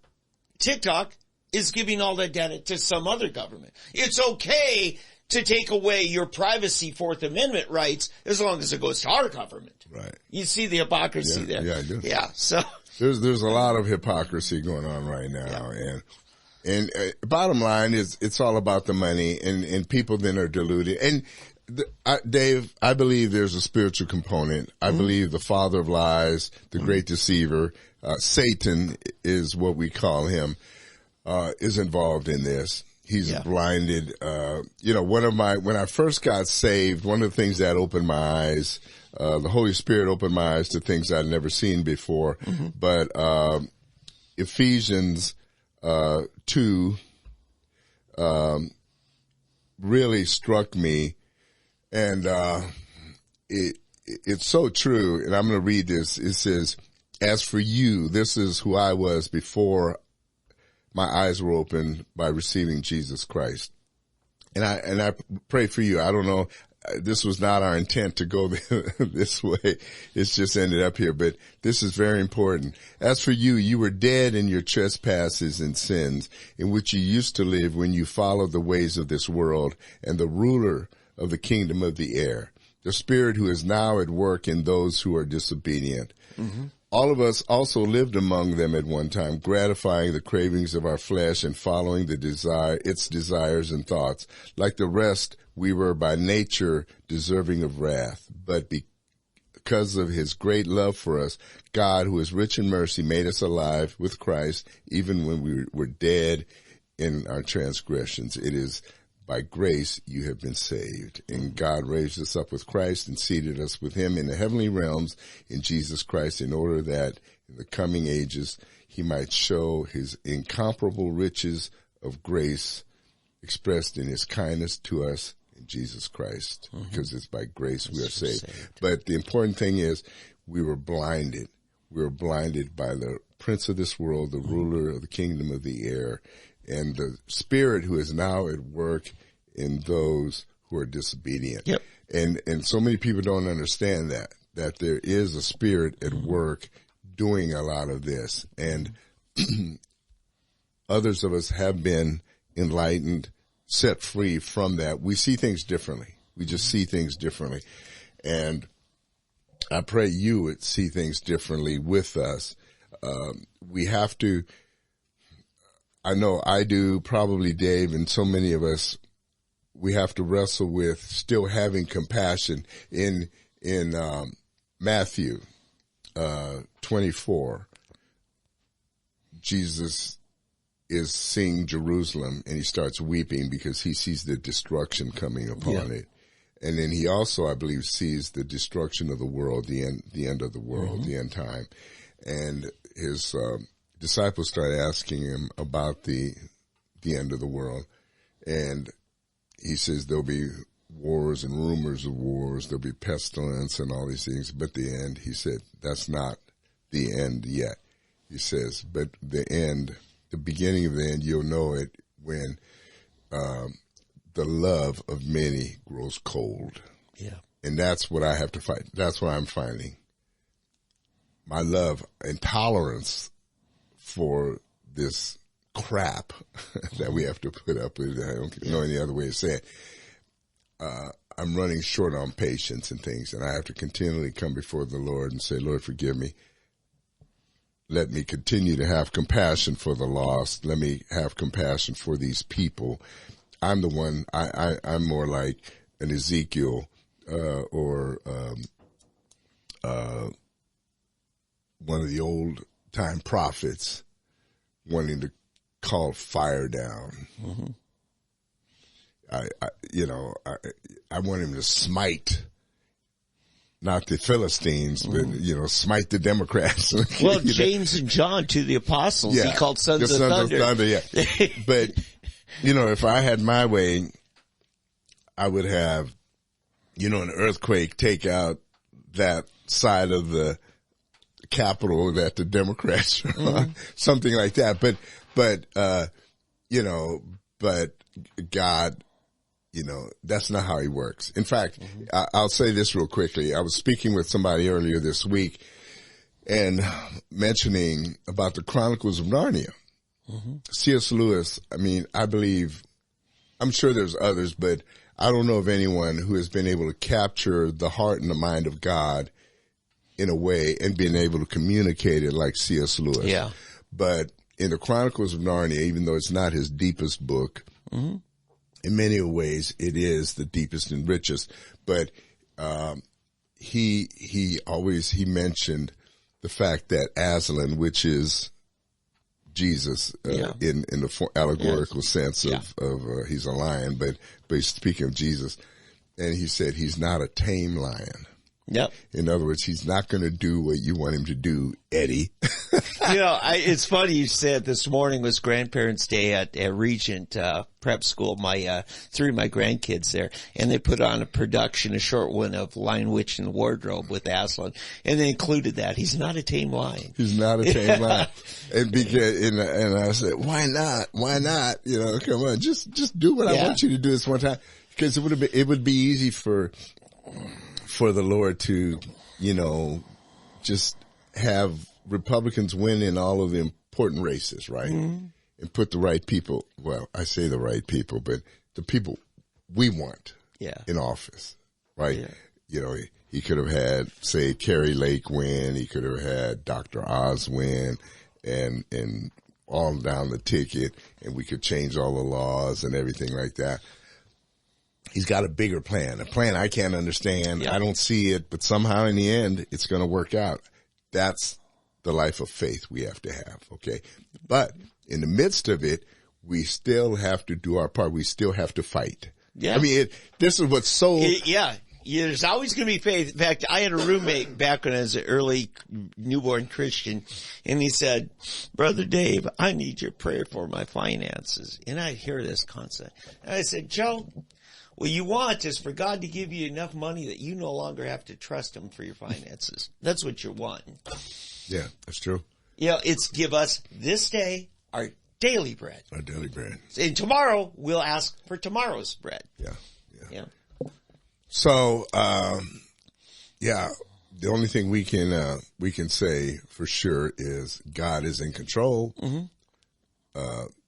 TikTok is giving all that data to some other government. It's okay to take away your privacy Fourth Amendment rights as long as it goes to our government. Right. You see the hypocrisy there. Yeah, I do. Yeah. So there's a lot of hypocrisy going on right now. Yeah. And bottom line is it's all about the money, and people then are deluded. And Dave, I believe there's a spiritual component. I believe the father of lies, the great deceiver, Satan is what we call him, is involved in this. He's blinded. When I first got saved, one of the things that opened my eyes, the Holy Spirit opened my eyes to things I'd never seen before. But, Ephesians, 2, really struck me. And, it's so true. And I'm going to read this. It says, as for you, this is who I was before my eyes were opened by receiving Jesus Christ. And I pray for you. I don't know. This was not our intent to go this way. It's just ended up here, but this is very important. As for you, you were dead in your trespasses and sins in which you used to live when you followed the ways of this world and the ruler of the kingdom of the air, the spirit who is now at work in those who are disobedient. All of us also lived among them at one time, gratifying the cravings of our flesh and following its desires and thoughts. Like the rest, we were by nature deserving of wrath. But because of his great love for us, God, who is rich in mercy, made us alive with Christ, even when we were dead in our transgressions. It is by grace you have been saved. And God raised us up with Christ and seated us with him in the heavenly realms in Jesus Christ, in order that in the coming ages he might show his incomparable riches of grace expressed in his kindness to us in Jesus Christ. Because it's by grace we are saved. But the important thing is we were blinded. We were blinded by the prince of this world, the ruler of the kingdom of the air, and the spirit who is now at work in those who are disobedient. And so many people don't understand that there is a spirit at work doing a lot of this. And others of us have been enlightened, set free from that. We see things differently. We just see things differently. And I pray you would see things differently with us. We have to, I know I do, probably Dave, and so many of us, we have to wrestle with still having compassion in in Matthew 24, Jesus is seeing Jerusalem, and he starts weeping because he sees the destruction coming upon it. And then he also, I believe, sees the destruction of the world, the end of the world, the end time. And his disciples start asking him about the end of the world. And he says there'll be wars and rumors of wars, there'll be pestilence and all these things. But the end, he said, that's not the end yet. He says, but the end, the beginning of the end, you'll know it when the love of many grows cold. Yeah. And that's what I have to fight. That's what I'm finding. My love and tolerance for this crap that we have to put up with. I don't know any other way to say it. I'm running short on patience and things, and I have to continually come before the Lord and say, Lord, forgive me. Let me continue to have compassion for the lost. Let me have compassion for these people. I'm the one, I'm more like an Ezekiel or one of the old time prophets wanting to call fire down. I want him to smite, not the Philistines, but, smite the Democrats. Well, James and John, to the apostles, he called sons of thunder. But, if I had my way, I would have, an earthquake take out that side of the Capitol that the Democrats are on, something like that. But God, that's not how he works. In fact, I'll say this real quickly. I was speaking with somebody earlier this week and mentioning about the Chronicles of Narnia. C.S. Lewis, I'm sure there's others, but I don't know of anyone who has been able to capture the heart and the mind of God in a way and being able to communicate it like C.S. Lewis. Yeah. But in the Chronicles of Narnia, even though it's not his deepest book, in many ways it is the deepest and richest. But he mentioned the fact that Aslan, which is Jesus in the allegorical sense of he's a lion, but he's speaking of Jesus, and he said he's not a tame lion. Yep. In other words, he's not going to do what you want him to do, Eddie. It's funny you said this morning was Grandparents' Day at Regent Prep School. Three of my grandkids there, and they put on a short one of Lion, Witch, and Wardrobe with Aslan, and they included that. He's not a tame lion. He's not a tame lion. And I said, why not? Why not? Come on, just do what I want you to do this one time, because it would be easy for the Lord to, just have Republicans win in all of the important races, right? And put the right people, well, I say the right people, but the people we want in office, right? Yeah. He could have had, say, Carrie Lake win. He could have had Dr. Oz win and all down the ticket, and we could change all the laws and everything like that. He's got a bigger plan, a plan I can't understand. Yeah. I don't see it, but somehow in the end, it's going to work out. That's the life of faith we have to have, okay? But in the midst of it, we still have to do our part. We still have to fight. Yeah. This is what's so... There's always going to be faith. In fact, I had a roommate back when I was an early newborn Christian, and he said, Brother Dave, I need your prayer for my finances. And I hear this concept. And I said, Joe... what you want is for God to give you enough money that you no longer have to trust him for your finances. That's what you're wanting. Yeah, that's true. It's give us this day our daily bread. Our daily bread. And tomorrow we'll ask for tomorrow's bread. Yeah. So, the only thing we can say for sure is God is in control.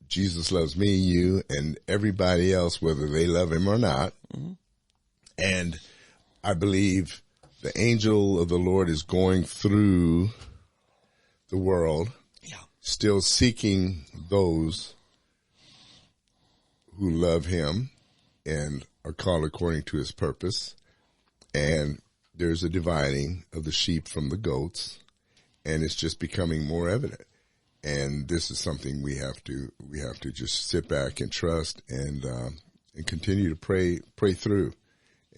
Jesus loves me, you, and everybody else, whether they love him or not. And I believe the angel of the Lord is going through the world, still seeking those who love him and are called according to his purpose. And there's a dividing of the sheep from the goats, and it's just becoming more evident. And this is something we have to just sit back and trust and continue to pray through.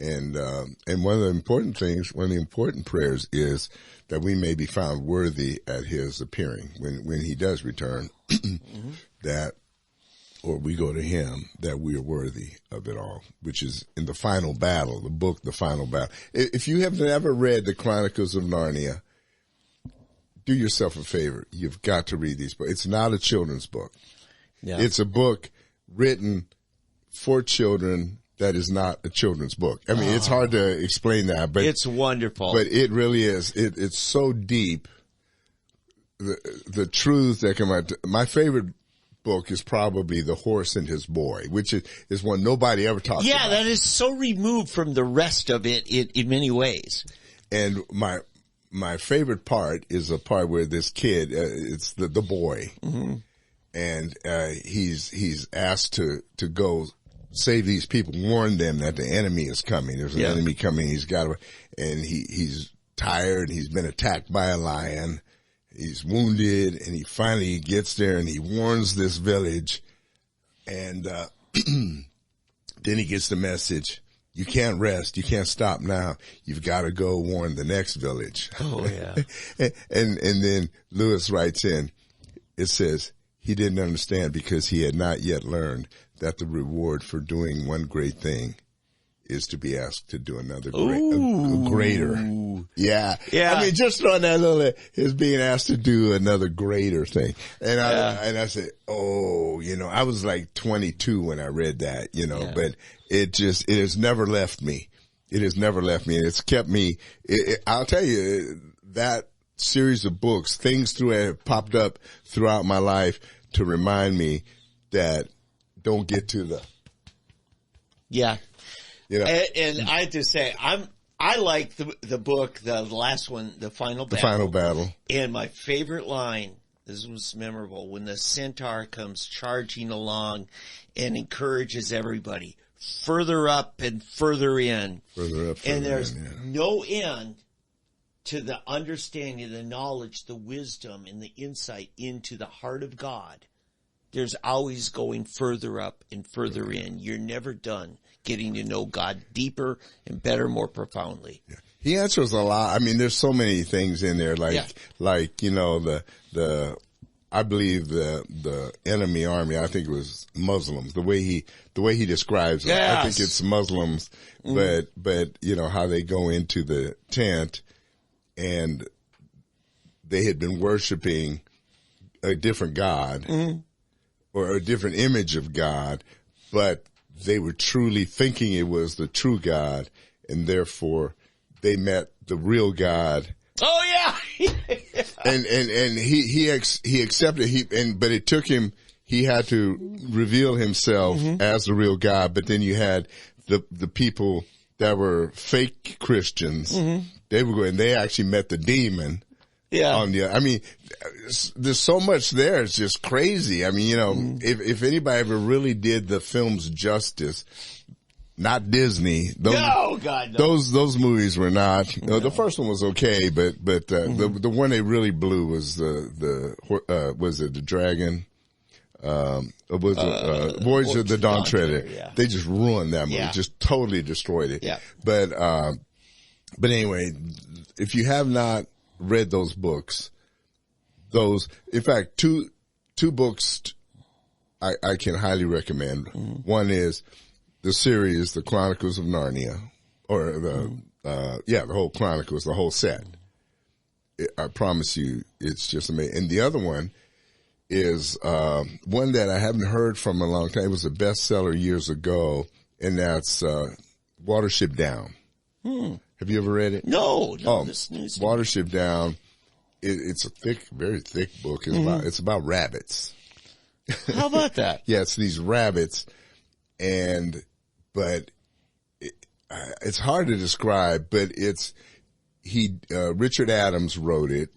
And one of the important prayers is that we may be found worthy at his appearing when he does return, that, or we go to him, that we are worthy of it all, which is in the final battle, the book, The Final Battle. If you have never read the Chronicles of Narnia, do yourself a favor. You've got to read these books. It's not a children's book. Yeah. It's a book written for children that is not a children's book. I mean, it's hard to explain that, but it's wonderful. But it really is. It's so deep. The truth that come out. My favorite book is probably The Horse and His Boy, which is one nobody ever talks about. Yeah, that is so removed from the rest of it in many ways. And my favorite part is a part where this kid, it's the boy, and he's asked to go save these people, warn them that the enemy is coming. There's an enemy coming. He's got to, and he's tired. He's been attacked by a lion. He's wounded, and he finally gets there, and he warns this village, and then he gets the message: you can't rest, you can't stop now. You've got to go warn the next village. Oh yeah. and then Lewis writes in, it says he didn't understand because he had not yet learned that the reward for doing one great thing is to be asked to do another greater. Yeah. I mean, just on that little, is being asked to do another greater thing. And I said, I was like 22 when I read that, but it has never left me. It has never left me. It's kept me, I'll tell you, that series of books, things have popped up throughout my life to remind me that don't get to the. Yeah. And I have to say, I like the book, the last one, The Final Battle. The Final Battle. And my favorite line, this was memorable, when the centaur comes charging along and encourages everybody, further up and further in. Further up, further and there's in, no end to the understanding, the knowledge, the wisdom, and the insight into the heart of God. There's always going further up and further in. You're never done getting to know God deeper and better, more profoundly. Yeah. He answers a lot. I mean, there's so many things in there, I believe the enemy army, I think it was Muslims, the way he describes it. Yes. I think it's Muslims, but how they go into the tent and they had been worshiping a different God. Or a different image of God, but they were truly thinking it was the true God, and therefore they met the real God. Oh yeah. and he accepted, but it took him, he had to reveal himself as the real God, but then you had the people that were fake Christians. They were going, they actually met the demon. Yeah. I mean, there's so much there. It's just crazy. I mean, if anybody ever really did the films justice, not Disney. No. Those movies were not. No. The first one was okay, but the one they really blew was the Dragon? Voyage of the Dawn Treader. Yeah. They just ruined that movie. Just totally destroyed it. Yeah. But anyway, if you have not read those books, in fact, two books I can highly recommend. One is the series, The Chronicles of Narnia, or the whole Chronicles, the whole set. I promise you, it's just amazing. And the other one is one that I haven't heard from in a long time. It was a bestseller years ago, and that's Watership Down. Have you ever read it? No. This news. Watership Down. It's a very thick book. It's about rabbits. How about that? Yeah, it's these rabbits, but it's hard to describe. But Richard Adams wrote it,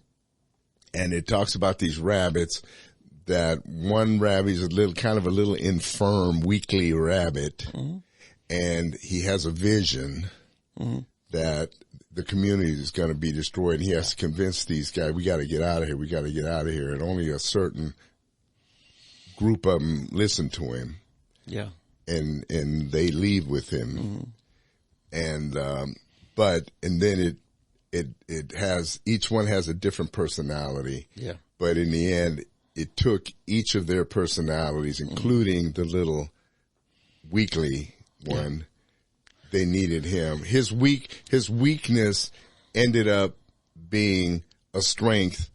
and it talks about these rabbits. That one rabbit is a little infirm, weakly rabbit, and he has a vision that the community is going to be destroyed. And he has to convince these guys, we got to get out of here. We got to get out of here. And only a certain group of them listen to him. Yeah. And they leave with him. And then it has, each one has a different personality. Yeah. But in the end, it took each of their personalities, including the little weakly one. They needed him. His weakness ended up being a strength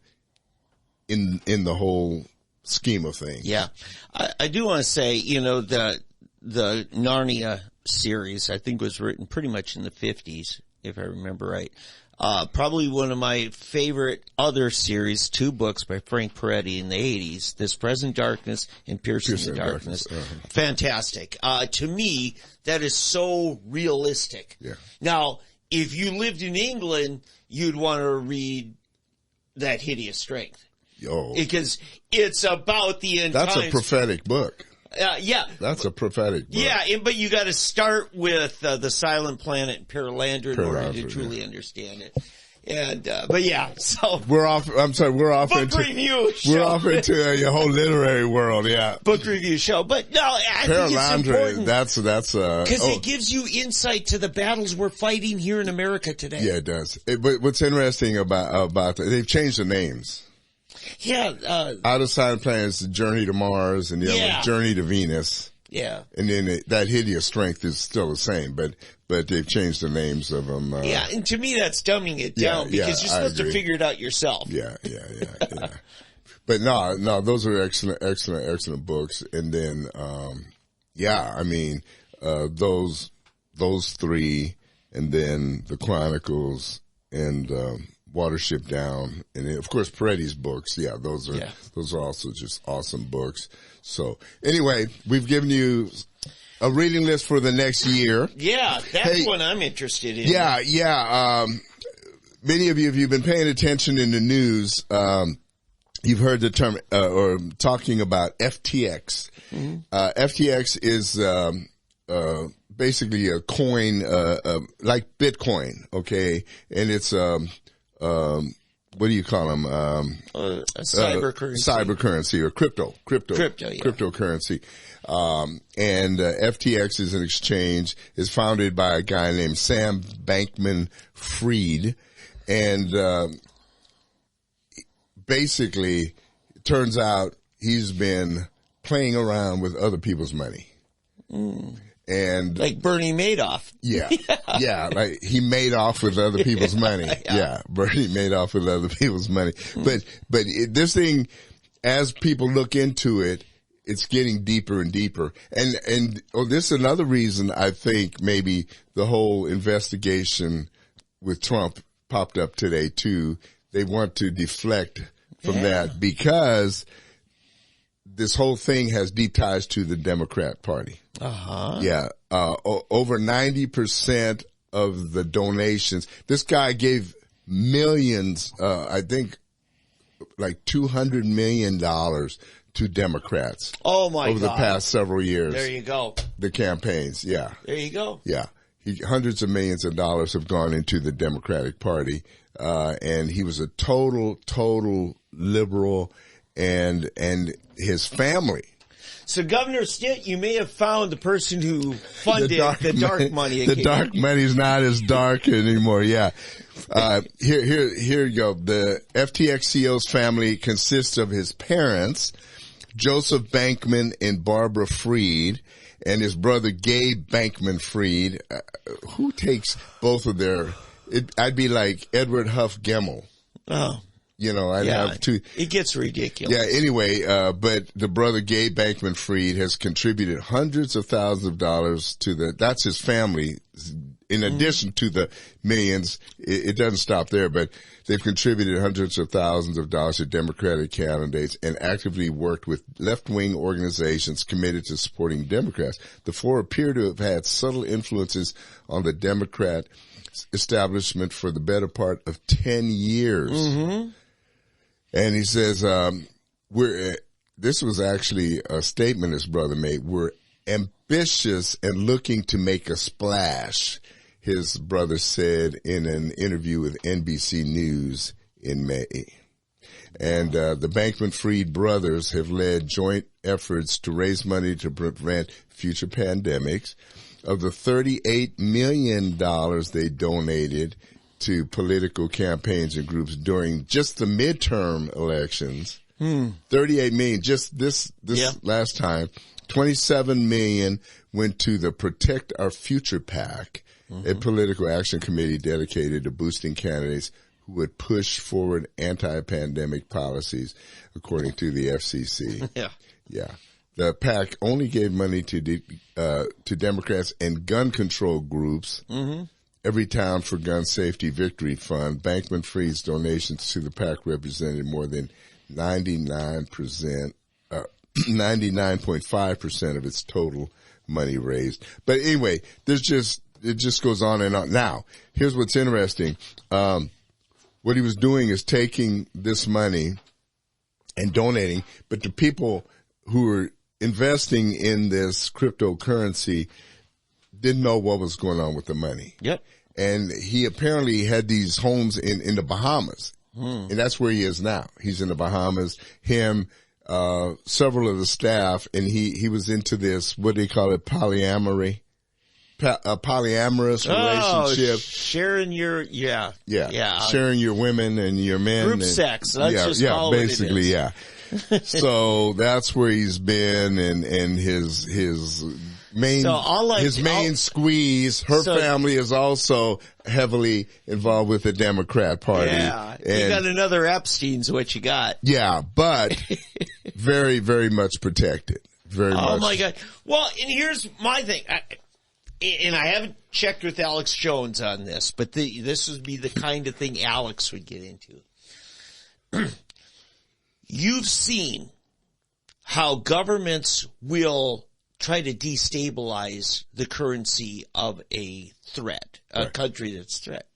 in the whole scheme of things. Yeah. I do want to say, the Narnia series, I think, was written pretty much in the 50s, if I remember right. Probably one of my favorite other series, 2 books by Frank Peretti in the 80s, This Present Darkness and Piercing the Darkness. Fantastic. To me, that is so realistic. Yeah. Now, if you lived in England, you'd want to read That Hideous Strength. Oh. Because it's about the end That's times. a prophetic book. Yeah. That's a prophetic book. Yeah, but you got to start with The Silent Planet and Perelandra in order to truly understand it. And but yeah, so we're off. I'm sorry, we're off book into review show. We're off into your whole literary world. Yeah, book review show. But no, I think it's important. That's because it gives you insight to the battles we're fighting here in America today. Yeah, it does. But what's interesting about they've changed the names. Yeah, Out of Silent Planet is the Journey to Mars, and the other one, Journey to Venus. Yeah, and then that Hideous Strength is still the same, but they've changed the names of them. Yeah, and to me that's dumbing it down because you're supposed to figure it out yourself. Yeah. But no, those are excellent books. And then, I mean, those 3, and then the Chronicles and Watership Down, and then, of course Peretti's books. Yeah, those are also just awesome books. So anyway, we've given you a reading list for the next year. Yeah, that's what I'm interested in. Yeah. Many of you, if you've been paying attention in the news, you've heard the term or talking about FTX. FTX is basically a coin like Bitcoin, okay, and it's what do you call them? A cybercurrency or cryptocurrency. And FTX is an exchange. It's founded by a guy named Sam Bankman-Fried, and basically, it turns out he's been playing around with other people's money. And like Bernie Madoff. Yeah. Like he made off with other people's money. Yeah. Bernie made off with other people's money. But this thing, as people look into it, it's getting deeper and deeper. And this is another reason I think maybe the whole investigation with Trump popped up today too. They want to deflect from that because this whole thing has deep ties to the Democrat Party. Yeah. Over 90% of the donations, this guy gave millions, I think like $200 million to Democrats. Oh my God. Over the past several years. There you go. The campaigns. Yeah. There you go. Yeah. Hundreds of millions of dollars have gone into the Democratic Party. And he was a total liberal, and his family. So Governor Stitt, you may have found the person who funded the dark money. The dark money's not as dark anymore. Yeah. Here you go. The FTX CEO's family consists of his parents, Joseph Bankman and Barbara Fried, and his brother Gabe Bankman-Fried. Who takes both of their? I'd be like Edward Huff Gemmell. Oh. I'd have two. It gets ridiculous. Yeah, anyway, but the brother Gabe Bankman-Fried has contributed hundreds of thousands of dollars to that's his family. In addition to the millions, it doesn't stop there, but they've contributed hundreds of thousands of dollars to Democratic candidates and actively worked with left-wing organizations committed to supporting Democrats. The four appear to have had subtle influences on the Democrat establishment for the better part of 10 years. And he says, this was actually a statement his brother made. We're ambitious and looking to make a splash. his brother said in an interview with NBC News in May. And the Bankman-Fried brothers have led joint efforts to raise money to prevent future pandemics. Of the $38 million they donated to political campaigns and groups during just the midterm elections, 38 million just this last time, 27 million went to the Protect Our Future PAC, a political action committee dedicated to boosting candidates who would push forward anti-pandemic policies, according to the FCC. Yeah. The PAC only gave money to Democrats and gun control groups. Every Town for Gun Safety Victory Fund. Bankman-Fried's donations to the PAC represented more than 99.5% of its total money raised. But anyway, it just goes on and on. Now, here's what's interesting. What he was doing is taking this money and donating, but the people who were investing in this cryptocurrency didn't know what was going on with the money. Yep. And he apparently had these homes in the Bahamas. And that's where he is now. He's in the Bahamas. Him, several of the staff, and he was into this, what do they call it, polyamory? A polyamorous relationship. Sharing your, sharing your women and your men. Group sex. Let's just call basically, it So that's where he's been, and his main squeeze. Her family is also heavily involved with the Democrat Party. Yeah, you got another Epstein's what you got. Yeah, but very, very much protected. Very much. Oh my God. Well, and here's my thing. And I haven't checked with Alex Jones on this, but this would be the kind of thing Alex would get into. You've seen how governments will try to destabilize the currency of a threat, a country that's a threat.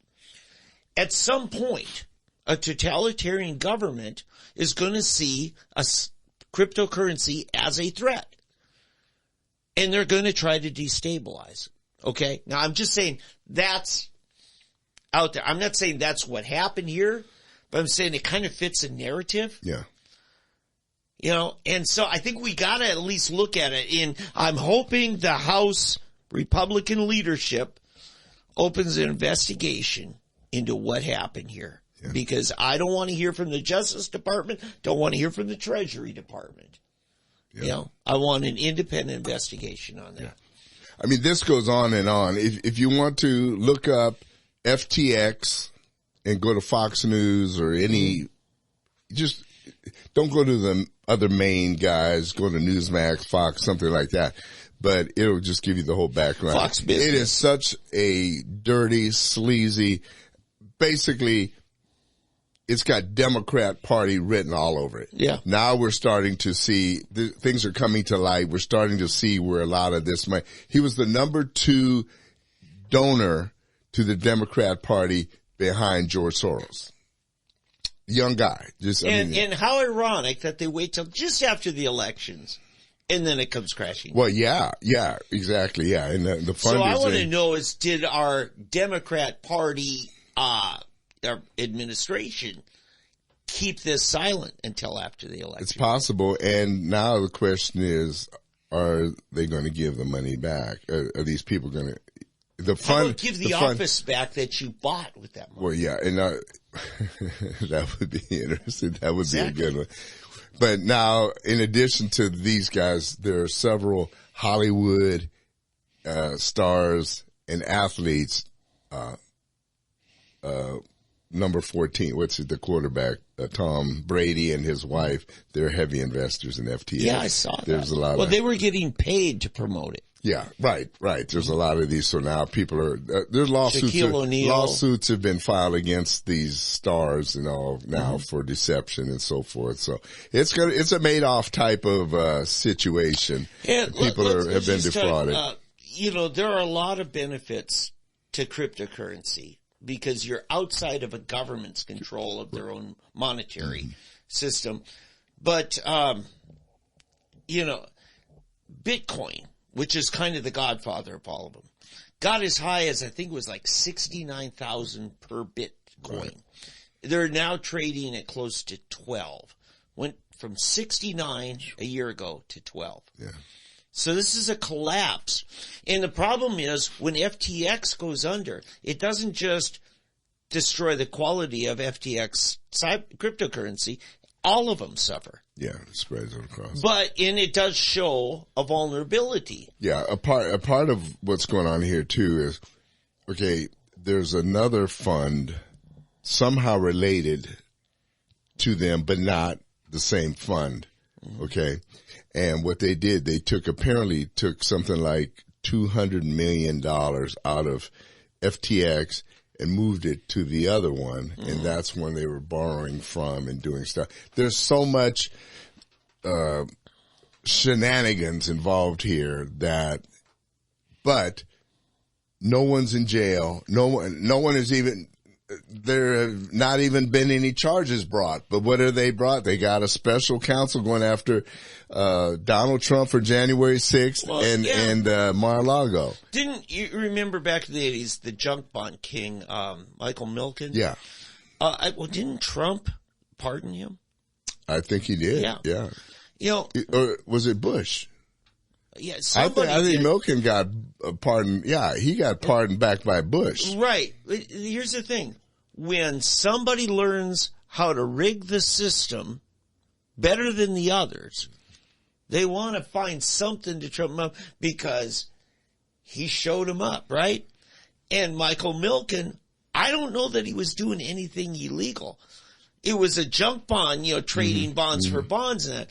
At some point, a totalitarian government is going to see a cryptocurrency as a threat. And they're going to try to destabilize it. Okay? Now, I'm just saying that's out there. I'm not saying that's what happened here, but I'm saying it kind of fits a narrative. Yeah. You know, and so I think we got to at least look at it. And I'm hoping the House Republican leadership opens an investigation into what happened here. Yeah. Because I don't want to hear from the Justice Department, don't want to hear from the Treasury Department. Yeah. You know, I want an independent investigation on that. Yeah. I mean, this goes on and on. If you want to look up FTX and go to Fox News or just don't go to the other main guys, go to Newsmax, Fox, something like that. But it'll just give you the whole background. Fox Business. It is such a dirty, sleazy, basically, it's got Democrat Party written all over it. Yeah. Now we're starting to see, things are coming to light. We're starting to see where a lot of this money, he was the number 2 donor to the Democrat Party behind George Soros. Young guy. And how ironic that they wait till just after the elections and then it comes crashing. Well, yeah, exactly, yeah. And the fundraising. So I want to know is, did our Democrat Party, our administration keep this silent until after the election? It's possible. And now the question is, are they going to give the money back? Are these people going to, how about give the office back that you bought with that money? Well, yeah, and that would be interesting. That would be a good one. But now, in addition to these guys, there are several Hollywood stars and athletes. Number 14, what's it, the quarterback, Tom Brady and his wife, they're heavy investors in FTX. Yeah, I saw that. There's a lot they were getting paid to promote it. Yeah, right. There's a lot of these. So now people are, there's lawsuits. Lawsuits have been filed against these stars and all now for deception and so forth. So it's a Madoff type of, situation. And people have been defrauded. There are a lot of benefits to cryptocurrency because you're outside of a government's control of their own monetary system. But, Bitcoin, which is kind of the godfather of all of them, got as high as, I think it was like 69,000 per Bitcoin. Right. They're now trading at close to 12. Went from 69 a year ago to 12. Yeah. So this is a collapse. And the problem is when FTX goes under, it doesn't just destroy the quality of FTX cryptocurrency. All of them suffer. Yeah, it spreads across. And it does show a vulnerability. Yeah, a part of what's going on here too is, okay, there's another fund somehow related to them, but not the same fund. Okay. And what they did, they apparently took something like $200 million out of FTX and moved it to the other one. And that's when they were borrowing from and doing stuff. There's so much, shenanigans involved here but no one's in jail. No one is even, there have not even been any charges brought. But what are they brought? They got a special counsel going after Donald Trump for January 6th and Mar-a-Lago. Didn't you remember back in the 80s, the junk bond king, Michael Milken? Yeah. Didn't Trump pardon him? I think he did. Yeah. You know, or was it Bush? Yeah, I think Milken got pardoned. Yeah, he got pardoned back by Bush. Right. Here's the thing. When somebody learns how to rig the system better than the others, they want to find something to trip them up because he showed them up, right? And Michael Milken, I don't know that he was doing anything illegal. It was a junk bond, trading bonds for bonds and that.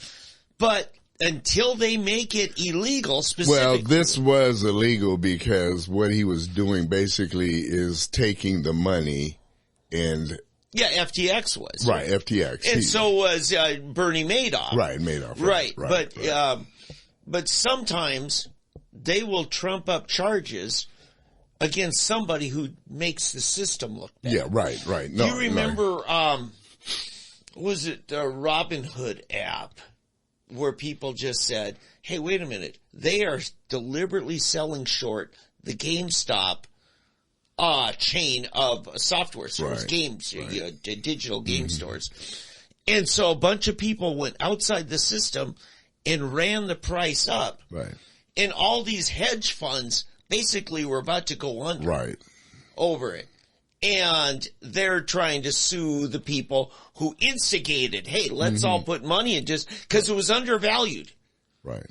But until they make it illegal specifically. Well, this was illegal because what he was doing basically is taking the money and... Yeah, FTX was. Right, FTX. And so was Bernie Madoff. Right, Madoff. Right. But sometimes they will trump up charges against somebody who makes the system look better. Yeah, right. No, you remember, was it the Robinhood app where people just said, hey, wait a minute, they are deliberately selling short the GameStop chain of software stores, games, digital game stores. And so a bunch of people went outside the system and ran the price up. Right. And all these hedge funds basically were about to go under over it. And they're trying to sue the people who instigated, hey, let's all put money in just because it was undervalued. Right.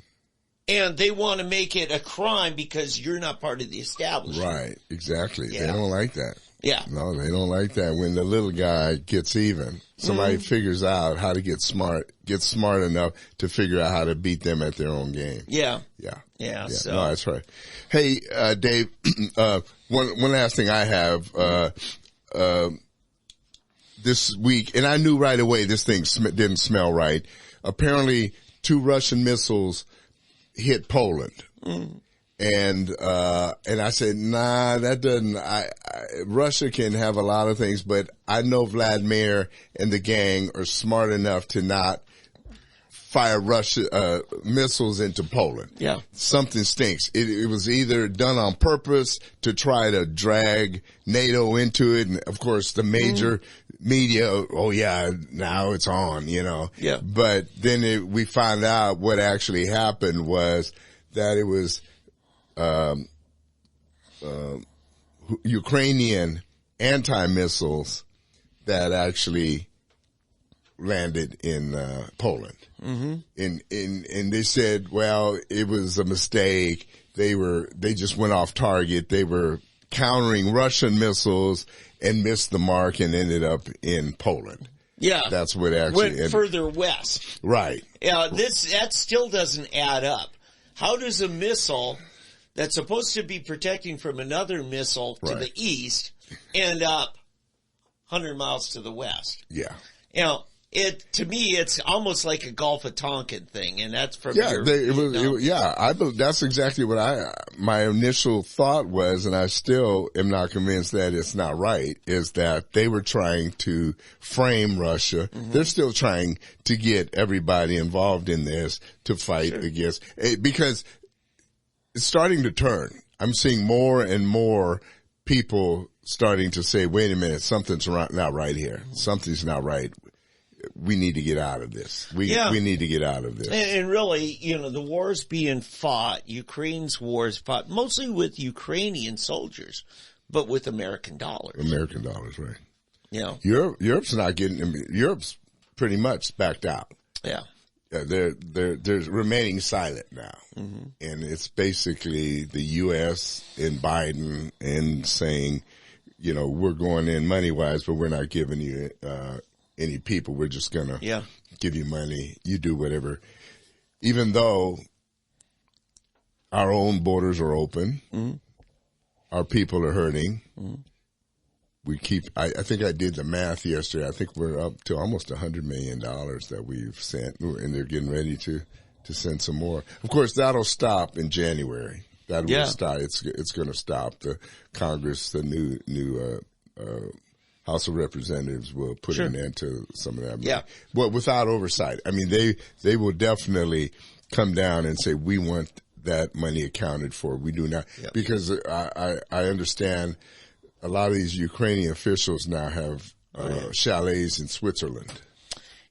And they want to make it a crime because you're not part of the establishment. Right, exactly. Yeah. They don't like that. Yeah. No, they don't like that. When the little guy gets even, somebody figures out how to get smart enough to figure out how to beat them at their own game. Yeah. So. No, that's right. Hey, Dave, one last thing I have, this week, and I knew right away this thing didn't smell right. Apparently 2 Russian missiles hit Poland. And I said, nah, that doesn't, Russia can have a lot of things, but I know Vladimir and the gang are smart enough to not fire missiles into Poland. Yeah. Something stinks. It was either done on purpose to try to drag NATO into it. And of course the major media, now it's on, Yeah. But then we found out what actually happened was that it was, Ukrainian anti-missiles that actually landed in Poland. And they said, well, it was a mistake. They just went off target. They were countering Russian missiles and missed the mark and ended up in Poland. Yeah. That's what actually went further west. Right. Yeah, that still doesn't add up. How does a missile that's supposed to be protecting from another missile to the east end up 100 miles to the west? Yeah. To me, it's almost like a Gulf of Tonkin thing, and that's from that's exactly what my initial thought was, and I still am not convinced that it's not right, is that they were trying to frame Russia. They're still trying to get everybody involved in this to fight against, because it's starting to turn. I'm seeing more and more people starting to say, wait a minute, something's not right here. Something's not right. We need to get out of this. We need to get out of this. And really, the war's being fought, Ukraine's war is fought mostly with Ukrainian soldiers, but with American dollars. American dollars, right. Europe's not Europe's pretty much backed out. Yeah. They're remaining silent now. Mm-hmm. And it's basically the U.S. and Biden and saying, we're going in money-wise, but we're not giving you any people. We're just going to give you money. You do whatever. Even though our own borders are open, mm-hmm. our people are hurting. Mm-hmm. I think I did the math yesterday. I think we're up to almost $100 million that we've sent, and they're getting ready to send some more. Of course, that'll stop in January. That will stop. It's going to stop. The Congress, the new House of Representatives will put an end to some of that money. Yeah. Well, without oversight. I mean, they will definitely come down and say, we want that money accounted for. We do not, because I understand a lot of these Ukrainian officials now have chalets in Switzerland.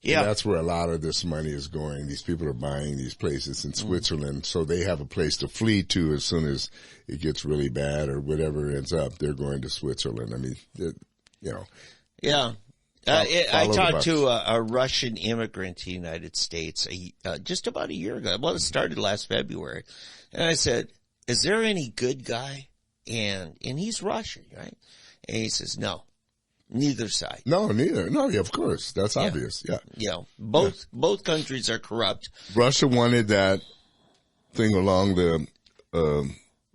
Yeah. And that's where a lot of this money is going. These people are buying these places in Switzerland, so they have a place to flee to as soon as it gets really bad or whatever ends up. They're going to Switzerland. I mean, Yeah. I talked to a Russian immigrant to the United States just about a year ago. Well, it started last February. And I said, is there any good guy? And he's Russian, right? And he says, no, neither side. No, neither. No, yeah, of course. That's obvious. Yeah. Both countries are corrupt. Russia wanted that thing along the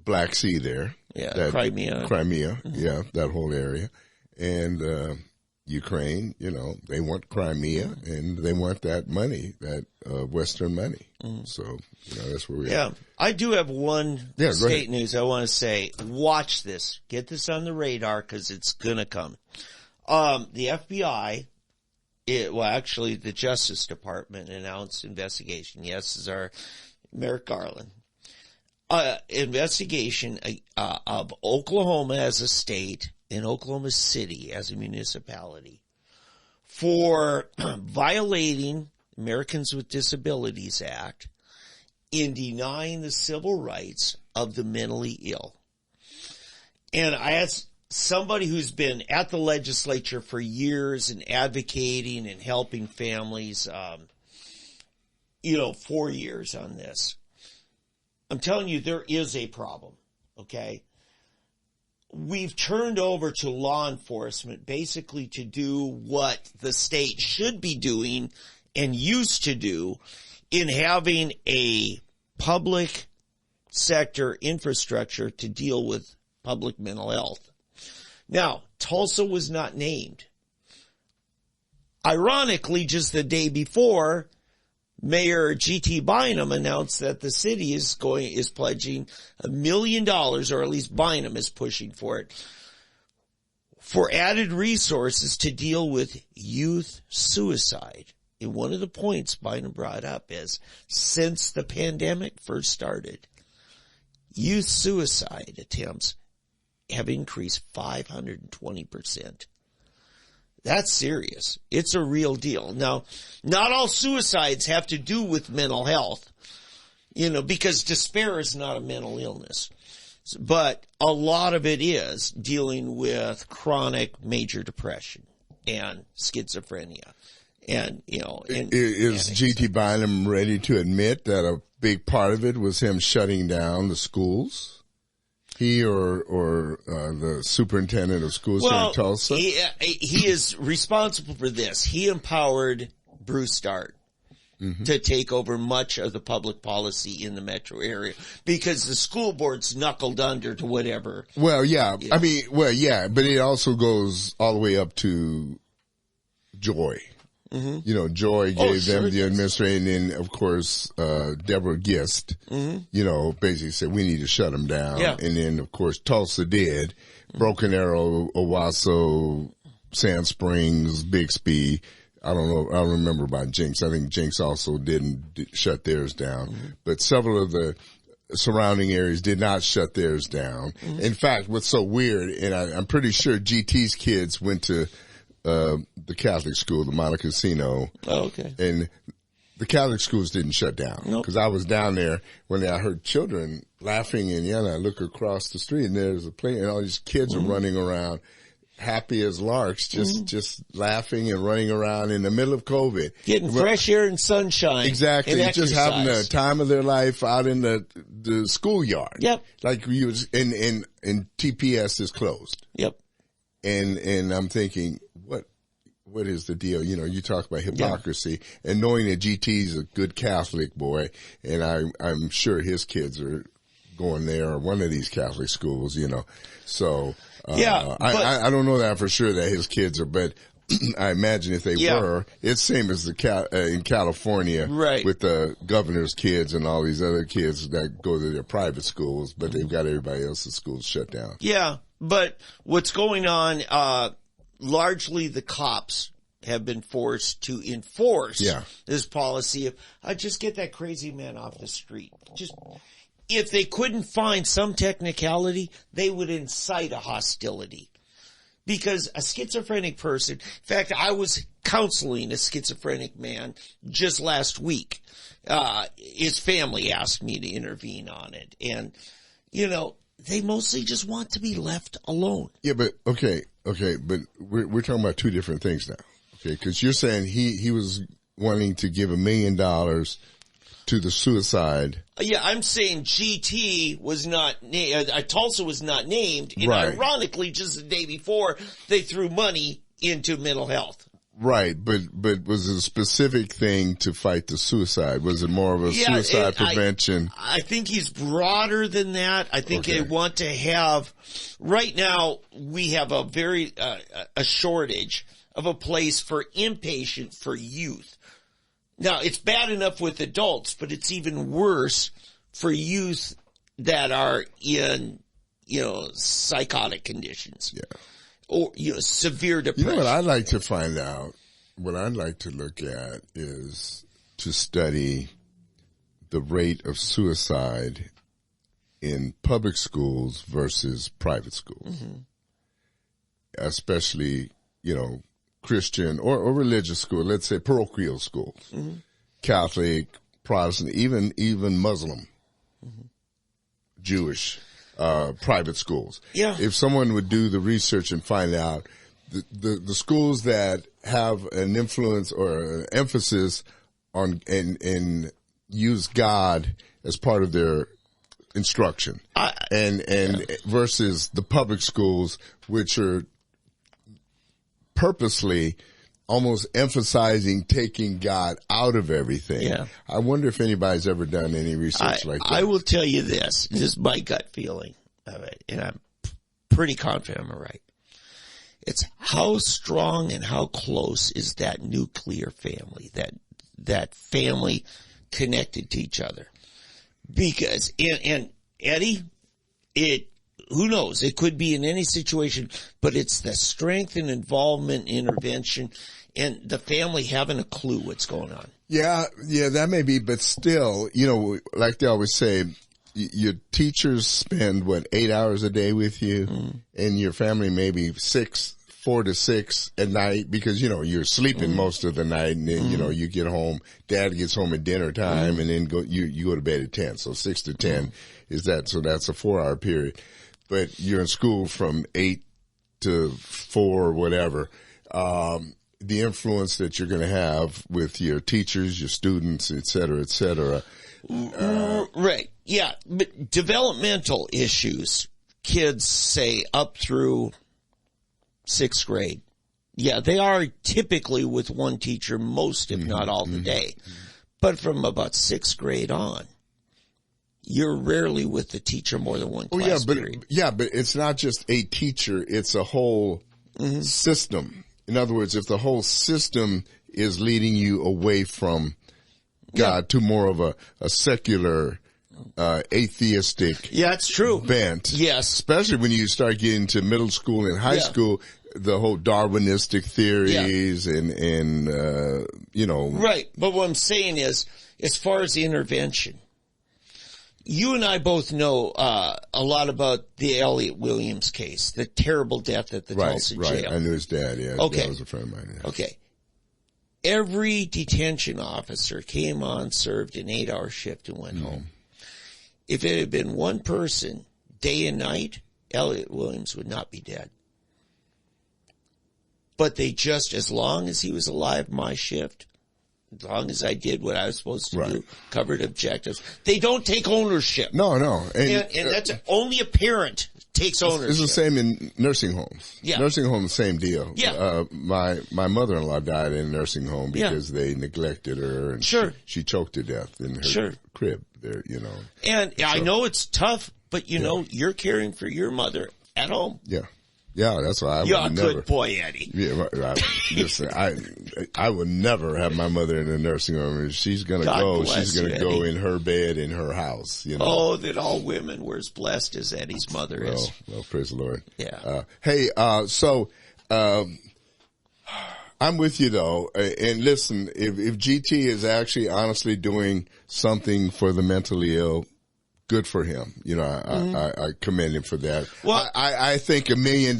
Black Sea there. Yeah, Crimea. Mm-hmm. Yeah, that whole area. And Ukraine, they want Crimea and they want that money, that Western money. Mm. So, that's where we are. Yeah. I do have one state news I want to say. Watch this. Get this on the radar because it's going to come. The FBI, actually the Justice Department announced investigation. Yes, this is our Merrick Garland. Investigation of Oklahoma as a state and Oklahoma City as a municipality for violating Americans with Disabilities Act in denying the civil rights of the mentally ill. And I asked somebody who's been at the legislature for years and advocating and helping families, 4 years on this. I'm telling you, there is a problem, okay? We've turned over to law enforcement basically to do what the state should be doing and used to do in having a public sector infrastructure to deal with public mental health. Now, Tulsa was not named. Ironically, just the day before, Mayor G.T. Bynum announced that the city is pledging $1 million, or at least Bynum is pushing for it, for added resources to deal with youth suicide. And one of the points Bynum brought up is, since the pandemic first started, youth suicide attempts have increased 520%. That's serious. It's a real deal. Now, not all suicides have to do with mental health, because despair is not a mental illness. But a lot of it is dealing with chronic major depression and schizophrenia. And, is G.T. Bynum ready to admit that a big part of it was him shutting down the schools? He or the superintendent of schools here in Tulsa? He is responsible for this. He empowered Bruce Dart to take over much of the public policy in the metro area because the school board's knuckled under to whatever. Well, yeah. I mean, but it also goes all the way up to Joy. Mm-hmm. Joy gave them the administration, and of course, Deborah Gist, basically said we need to shut them down. Yeah. And then, of course, Tulsa did. Broken Arrow, Owasso, Sand Springs, Bixby. I don't remember about Jinx. I think Jinx also didn't shut theirs down. Mm-hmm. But several of the surrounding areas did not shut theirs down. Mm-hmm. In fact, what's so weird, and I'm pretty sure GT's kids went to the Catholic school, the Monte Cassino. Oh, okay. And the Catholic schools didn't shut down. Because I was down there when I heard children laughing and yelling. I look across the street and there's a plane and all these kids are running around happy as larks, just laughing and running around in the middle of COVID. Getting fresh air and sunshine. Exactly. And just having the time of their life out in the schoolyard. Yep. Like you was, and TPS is closed. Yep. And I'm thinking, what is the deal? You know, you talk about hypocrisy and knowing that GT's a good Catholic boy, and I'm sure his kids are going there or one of these Catholic schools, you know. So, I don't know that for sure that his kids are, but I imagine if they were, it's same as in California, right, with the governor's kids and all these other kids that go to their private schools, but they've got everybody else's schools shut down. Yeah. But what's going on, largely the cops have been forced to enforce this policy of, just get that crazy man off the street. If they couldn't find some technicality, they would incite a hostility. Because a schizophrenic person, in fact, I was counseling a schizophrenic man just last week. His family asked me to intervene on it. And, you know, they mostly just want to be left alone. Yeah, but okay, but we're talking about two different things now. Okay, because you're saying he was wanting to give $1 million to the suicide. Yeah, I'm saying GT was not Tulsa was not named, and ironically, just the day before, they threw money into mental health. Right, but was it a specific thing to fight the suicide? Was it more of a suicide prevention? I think he's broader than that. I think they want to have, right now, we have a very, a shortage of a place for inpatient for youth. Now, it's bad enough with adults, but it's even worse for youth that are in, you know, psychotic conditions. Yeah. Or, you know, severe depression. You know what I'd like to find out, what I'd like to look at is to study the rate of suicide in public schools versus private schools. Mm-hmm. Especially, you know, Christian or religious school, let's say parochial schools, Catholic, Protestant, even Muslim, Jewish, private schools. Yeah. If someone would do the research and find out the schools that have an influence or an emphasis on and use God as part of their instruction, and versus the public schools, which are purposely almost emphasizing taking God out of everything. Yeah. I wonder if anybody's ever done any research like that. I will tell you this is my gut feeling of it, and I'm pretty confident I'm right. It's how strong and how close is that nuclear family, that family connected to each other. Because, and Eddie, who knows? It could be in any situation, but it's the strength and involvement, intervention, and the family having a clue what's going on. Yeah, that may be, but still, you know, like they always say, your teachers spend 8 hours a day with you, and your family maybe 4 to 6 at night, because, you know, you're sleeping most of the night, and then, you know, you get home, dad gets home at dinner time, and then you go to bed at 10. So 6 to 10 is that. So that's a 4-hour period. But you're in school from 8 to 4 or whatever. The influence that you're going to have with your teachers, your students, et cetera, et cetera. Right. Yeah. But developmental issues, kids say up through 6th grade. Yeah, they are typically with one teacher most, if not all the day. But from about 6th grade on, you're rarely with the teacher more than one class period. But it's not just a teacher, it's a whole system. In other words, if the whole system is leading you away from God to more of a secular, atheistic it's true. bent. Yes. Especially when you start getting to middle school and high school, the whole Darwinistic theories and you know. Right. But what I'm saying is, as far as the intervention, You and I both know a lot about the Elliot Williams case, the terrible death at the Tulsa jail. Right, I knew his dad, yeah. Okay. That was a friend of mine. Yeah. Okay. Every detention officer came on, served an 8-hour shift, and went home. If it had been one person, day and night, Elliot Williams would not be dead. But they just, as long as he was alive, my shift, as long as I did what I was supposed to do, covered objectives, they don't take ownership. No. And that's only a parent takes ownership. It's the same in nursing homes. Yeah. Nursing homes, same deal. Yeah. My mother-in-law died in a nursing home because they neglected her and she choked to death in her crib there, you know. And I know it's tough, but you know, you're caring for your mother at home. Yeah. Yeah, that's why I would never. You're a good boy, Eddie. Yeah, listen, I would never have my mother in a nursing home. If she's gonna go, she's gonna go in her bed in her house, you know. Oh, that all women were as blessed as Eddie's mother is. Well, praise the Lord. Yeah. So, I'm with you though. And listen, if GT is actually honestly doing something for the mentally ill, good for him. You know, I commend him for that. Well, I think $1 million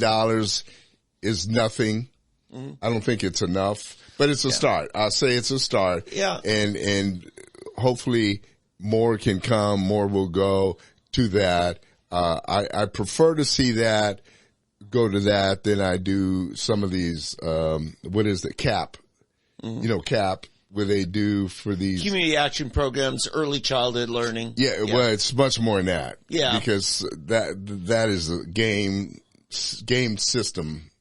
is nothing. I don't think it's enough, but it's a start. I'll say it's a start. Yeah. And hopefully more can come, more will go to that. I prefer to see that go to that than I do some of these, what is it? CAP, you know, CAP. Where they do for these community action programs, early childhood learning. Yeah, well, it's much more than that. Yeah, because that is a game system.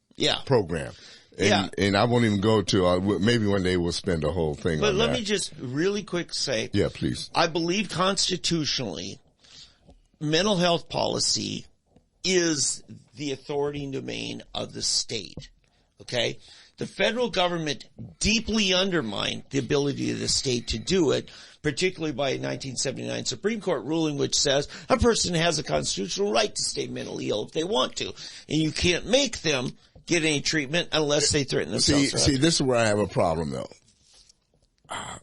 Program. And I won't even go to. Maybe one day we'll spend a whole thing. But on let that. me just really quick say. Yeah, please. I believe constitutionally, mental health policy is the authority and domain of the state. Okay. The federal government deeply undermined the ability of the state to do it, particularly by a 1979 Supreme Court ruling which says a person has a constitutional right to stay mentally ill if they want to. And you can't make them get any treatment unless they threaten themselves. See, this is where I have a problem though.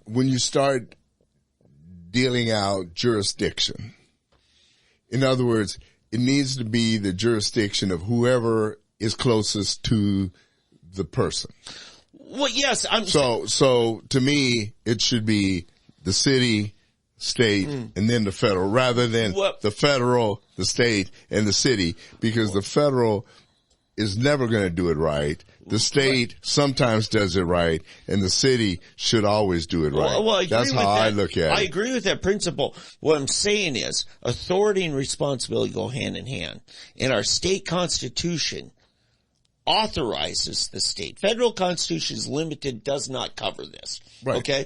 When you start dealing out jurisdiction, in other words, it needs to be the jurisdiction of whoever is closest to the person. Well, yes. So to me, it should be the city, state, and then the federal, rather than the federal, the state, and the city, because the federal is never going to do it right. The state sometimes does it right, and the city should always do it right. Well, that's how I look at it. I agree with that principle. What I'm saying is authority and responsibility go hand in hand. In our state constitution, authorizes the state. Federal constitution is limited, does not cover this. Right. Okay.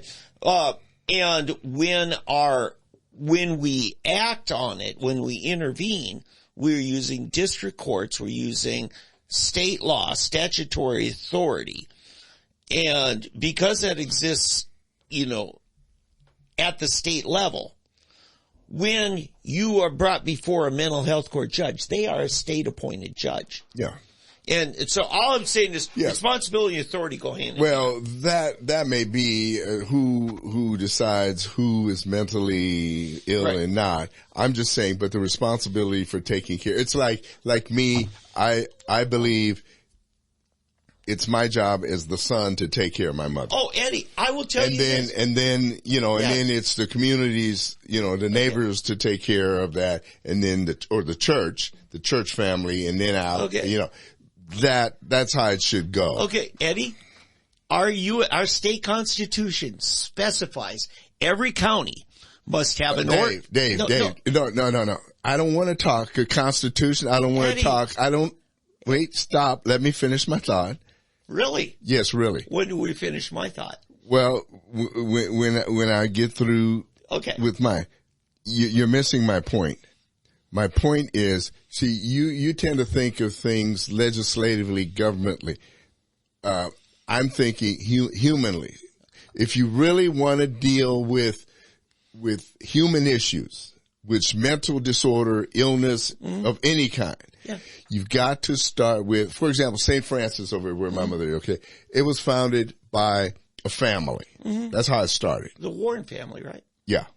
And when we act on it, when we intervene, we're using district courts, we're using state law, statutory authority. And because that exists, you know, at the state level, when you are brought before a mental health court judge, they are a state appointed judge. Yeah. And so all I'm saying is responsibility and authority go hand in hand. Well, that may be who decides who is mentally ill and not. I'm just saying, but the responsibility for taking care. It's like me. I believe it's my job as the son to take care of my mother. Oh, Eddie, I will tell you this. And then, you know, and then it's the communities, you know, the neighbors to take care of that, and then the church family, and then you know. That's how it should go. Okay, Eddie, our state constitution specifies every county must have an order. Dave, no. I don't want to talk a constitution. I don't want to talk. Wait, stop. Let me finish my thought. Really? Yes, really. When do we finish my thought? Well, when I get through with you're missing my point. My point is, see, you tend to think of things legislatively, governmentally. I'm thinking humanly. If you really want to deal with human issues, with mental disorder, illness of any kind, you've got to start with, for example, St. Francis over where my mother, it was founded by a family. That's how it started. The Warren family, right? Yeah.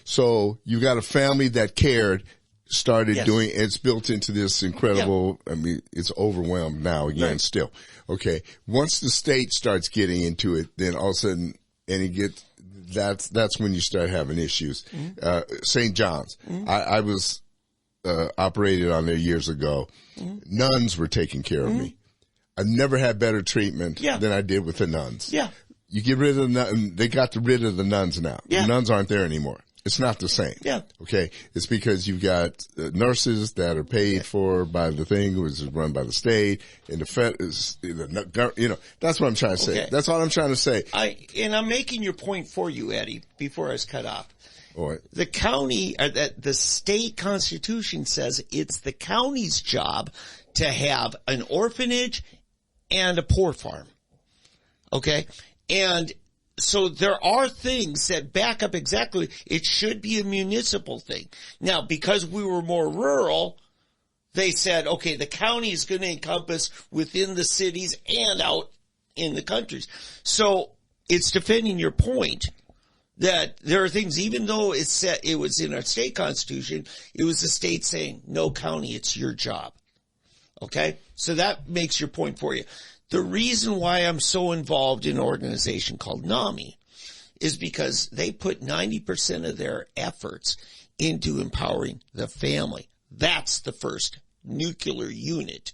So you got a family that cared, started doing, it's built into this incredible, I mean, it's overwhelmed now again still. Okay. Once the state starts getting into it, then all of a sudden, and it gets, that's when you start having issues. St. John's. I was, operated on there years ago. Nuns were taking care of me. I've never had better treatment than I did with the nuns. You get rid of the they got rid of the nuns now. The nuns aren't there anymore. It's not the same. Okay. It's because you've got nurses that are paid for by the thing, which is run by the state, and the Fed is, you know, that's what I'm trying to say. That's all I'm trying to say. And I'm making your point for you, Eddie, before I was cut off. Right. The county, the state constitution says it's the county's job to have an orphanage and a poor farm. Okay? And so there are things that back up exactly. It should be a municipal thing. Now, because we were more rural, they said, okay, the county is going to encompass within the cities and out in the countries. So it's defending your point that there are things, even though it said it was in our state constitution, it was the state saying, no, county, it's your job. Okay? So that makes your point for you. The reason why I'm so involved in an organization called NAMI is because they put 90% of their efforts into empowering the family. That's the first nuclear unit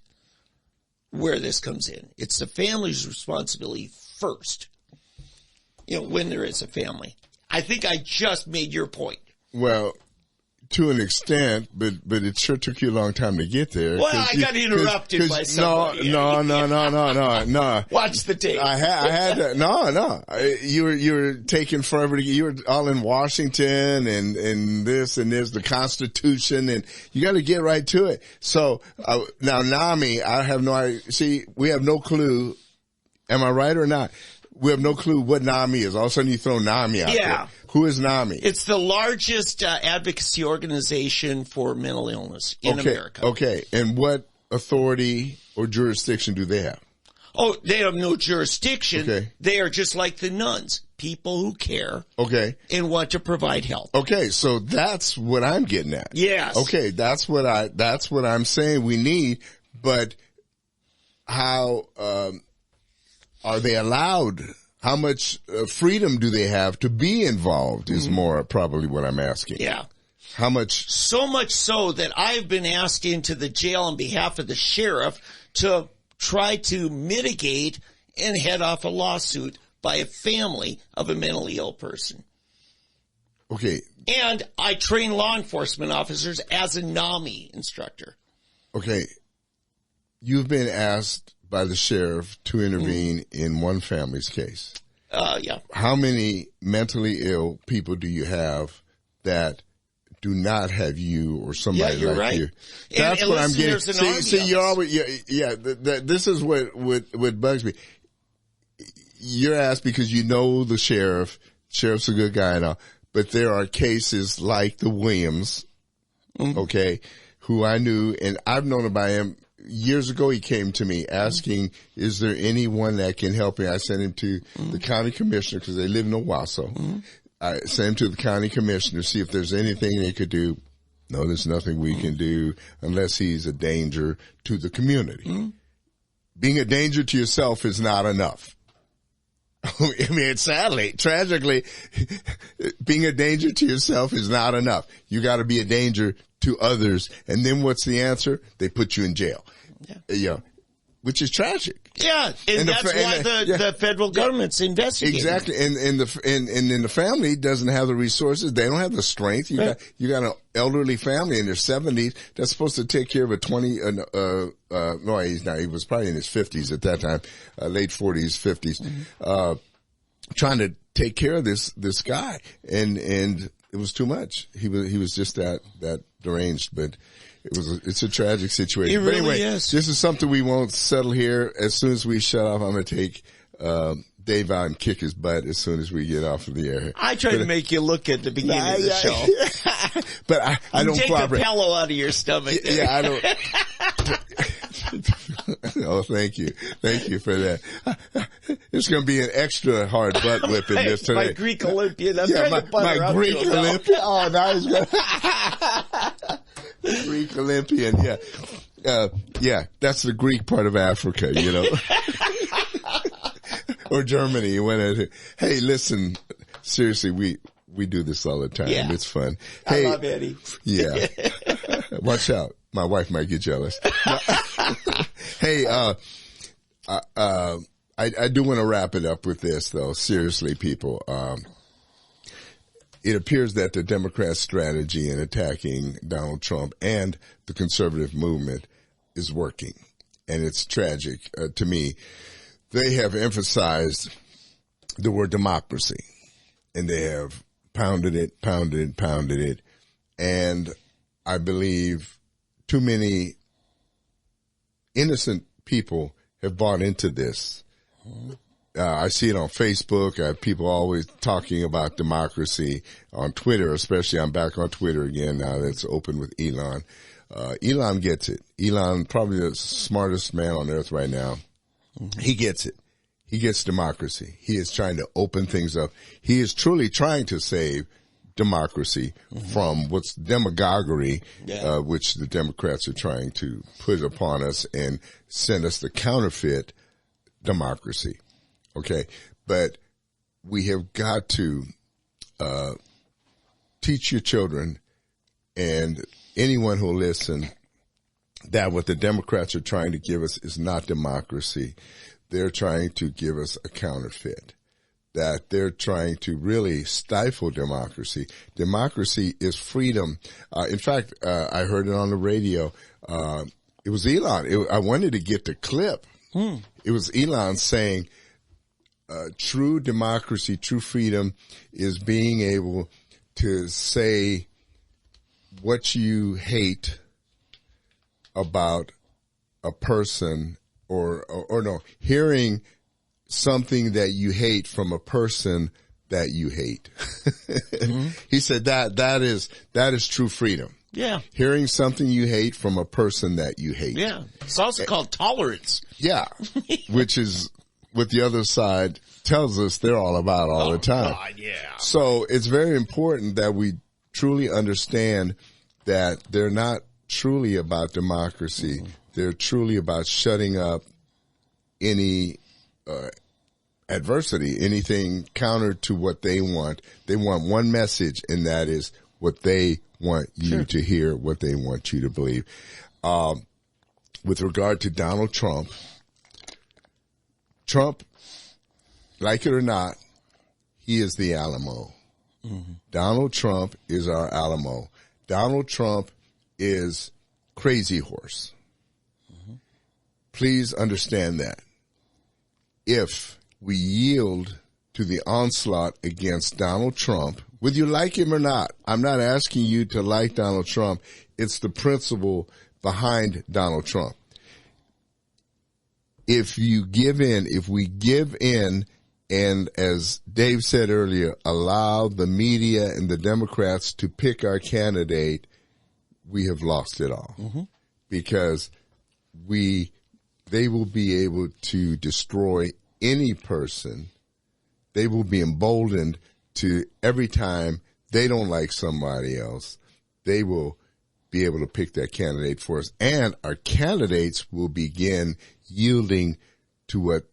where this comes in. It's the family's responsibility first, you know, when there is a family. I think I just made your point. Well, to an extent, but it sure took you a long time to get there. Well, I got interrupted by somebody. No. Watch the tape. I had to, no. You were taking forever you were all in Washington and this and there's the Constitution and you got to get right to it. So, now NAMI, I have no idea. See, we have no clue. Am I right or not? We have no clue what NAMI is. All of a sudden you throw NAMI out there. Who is NAMI? It's the largest advocacy organization for mental illness in America. Okay. And what authority or jurisdiction do they have? Oh, they have no jurisdiction. Okay. They are just like the nuns, people who care. Okay. And want to provide help. Okay. So that's what I'm getting at. Yes. Okay. That's what I'm saying we need. But how, are they allowed? How much freedom do they have to be involved is more probably what I'm asking. Yeah. How much? So much so that I've been asked into the jail on behalf of the sheriff to try to mitigate and head off a lawsuit by a family of a mentally ill person. Okay. And I train law enforcement officers as a NAMI instructor. Okay. You've been asked by the sheriff to intervene in one family's case. Yeah. How many mentally ill people do you have that do not have you or somebody you're like right. you? That's what I'm getting. See, you're always, this is what bugs me. You're asked because you know the sheriff. Sheriff's a good guy and all, but there are cases like the Williams, okay, who I knew, and I've known about him. Years ago, he came to me asking, is there anyone that can help me? I sent him to the county commissioner because they live in Owasso. I sent him to the county commissioner to see if there's anything they could do. No, there's nothing we can do unless he's a danger to the community. Being a danger to yourself is not enough. I mean, tragically, being a danger to yourself is not enough. You got to be a danger to others. And then what's the answer? They put you in jail. Yeah. Which is tragic. Yeah. And that's why the federal government's investigating. Exactly. And then the family doesn't have the resources. They don't have the strength. You got an elderly family in their 70s that's supposed to take care of a 20, no, he's not. He was probably in his 50s at that time, late 40s, 50s, trying to take care of this guy. And it was too much. He was just that deranged, but it's a tragic situation. It but really anyway, is. This is something we won't settle here. As soon as we shut off, I'm going to take, Dave out and kick his butt as soon as we get off of the air. I tried to make you look at the beginning of the show. But I don't take cooperate. the pillow out of your stomach. There. Yeah, I don't. Oh, thank you. Thank you for that. There's going to be an extra hard butt whipping this today. My Greek Olympian. I'm trying to butter my up Greek to him, Olympian. Oh, now he's going to Greek Olympian. Yeah. Yeah, that's the Greek part of Africa, you know. Or Germany. Hey, listen, seriously, we do this all the time. Yeah. It's fun. I love Eddie. Yeah. Watch out. My wife might get jealous. Hey, I do want to wrap it up with this though. Seriously, people. It appears that the Democrats' strategy in attacking Donald Trump and the conservative movement is working. And it's tragic to me. They have emphasized the word democracy, and they have pounded it. And I believe too many innocent people have bought into this. I see it on Facebook. I have people always talking about democracy on Twitter, especially. I'm back on Twitter again now that's open with Elon. Elon gets it. Elon, probably the smartest man on earth right now. He gets it. He gets democracy. He is trying to open things up. He is truly trying to save democracy from what's demagoguery, which the Democrats are trying to put upon us and send us the counterfeit democracy. Okay. But we have got to, teach your children and anyone who'll listen that what the Democrats are trying to give us is not democracy. They're trying to give us a counterfeit, that they're trying to really stifle democracy. Democracy is freedom. In fact, I heard it on the radio. It was Elon. I wanted to get the clip. It was Elon saying, true democracy, true freedom is being able to say what you hate about a person or no, hearing something that you hate from a person that you hate. He said that is true freedom. Yeah. Hearing something you hate from a person that you hate. Yeah. It's also called tolerance. Yeah. Which is what the other side tells us they're all about all the time. God, yeah. So it's very important that we truly understand that they're not truly about democracy. They're truly about shutting up any adversity, anything counter to what they want. They want one message, and that is what they want you to hear, what they want you to believe. With regard to Donald Trump, like it or not, he is the Alamo. Donald Trump is our Alamo. Donald Trump is Crazy Horse. Please understand that. If we yield to the onslaught against Donald Trump, whether you like him or not, I'm not asking you to like Donald Trump. It's the principle behind Donald Trump. If we give in, and as Dave said earlier, allow the media and the Democrats to pick our candidate, we have lost it all. Because they will be able to destroy any person. They will be emboldened to every time they don't like somebody else, they will be able to pick that candidate for us. And our candidates will begin yielding to what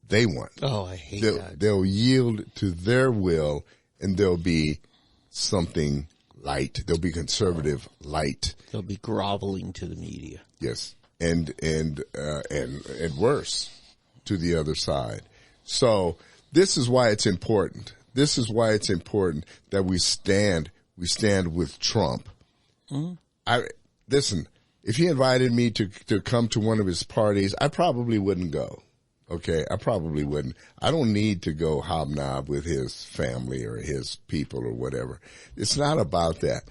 they want. Oh, I hate that. They'll yield to their will, and there'll be something light. There'll be conservative light. They'll be groveling to the media. Yes. And worse to the other side. So this is why it's important. This is why it's important that we stand with Trump. Listen, if he invited me to come to one of his parties, I probably wouldn't go. Okay. I probably wouldn't. I don't need to go hobnob with his family or his people or whatever. It's not about that.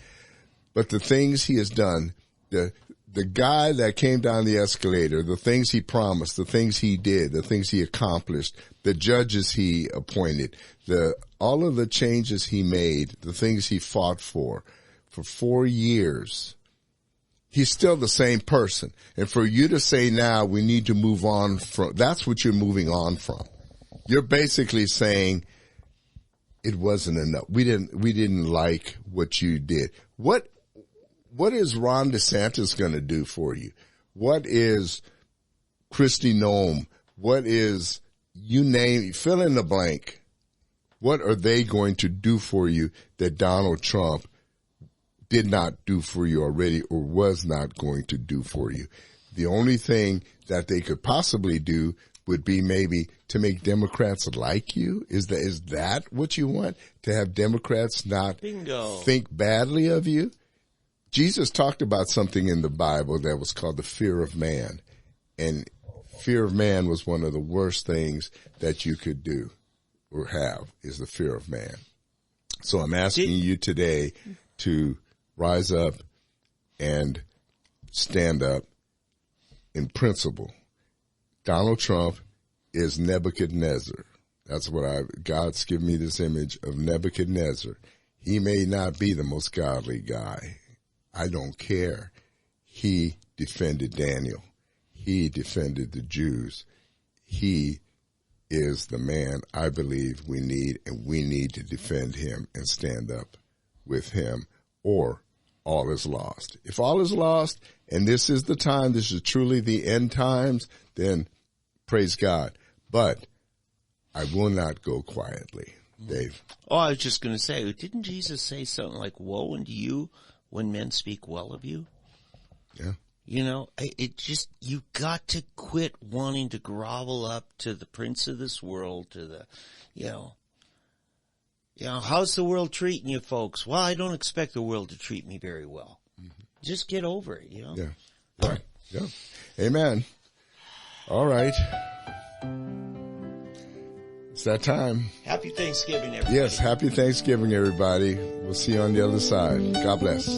But the things he has done, the guy that came down the escalator, the things he promised, the things he did, the things he accomplished, the judges he appointed, all of the changes he made, the things he fought for 4 years, he's still the same person. And for you to say now we need to move on from, that's what you're moving on from. You're basically saying it wasn't enough. We didn't like what you did. What is Ron DeSantis going to do for you? What is Kristi Noem? What is, you name, fill in the blank. What are they going to do for you that Donald Trump did not do for you already or was not going to do for you? The only thing that they could possibly do would be maybe to make Democrats like you. Is that what you want? To have Democrats not think badly of you? Jesus talked about something in the Bible that was called the fear of man. And fear of man was one of the worst things that you could do or have, is the fear of man. So I'm asking you today to rise up and stand up in principle. Donald Trump is Nebuchadnezzar. That's what God's given me this image of Nebuchadnezzar. He may not be the most godly guy. I don't care. He defended Daniel. He defended the Jews. He is the man I believe we need, and we need to defend him and stand up with him, or all is lost. If all is lost, and this is the time, this is truly the end times, then praise God. But I will not go quietly, Dave. Oh, I was just going to say, didn't Jesus say something like, woe unto you when men speak well of you? Yeah. You know, you got to quit wanting to grovel up to the prince of this world, to the, how's the world treating you folks? Well, I don't expect the world to treat me very well. Mm-hmm. Just get over it, Yeah. All right. Yeah. Amen. All right. It's that time. Happy Thanksgiving, everybody. Yes, happy Thanksgiving, everybody. We'll see you on the other side. God bless.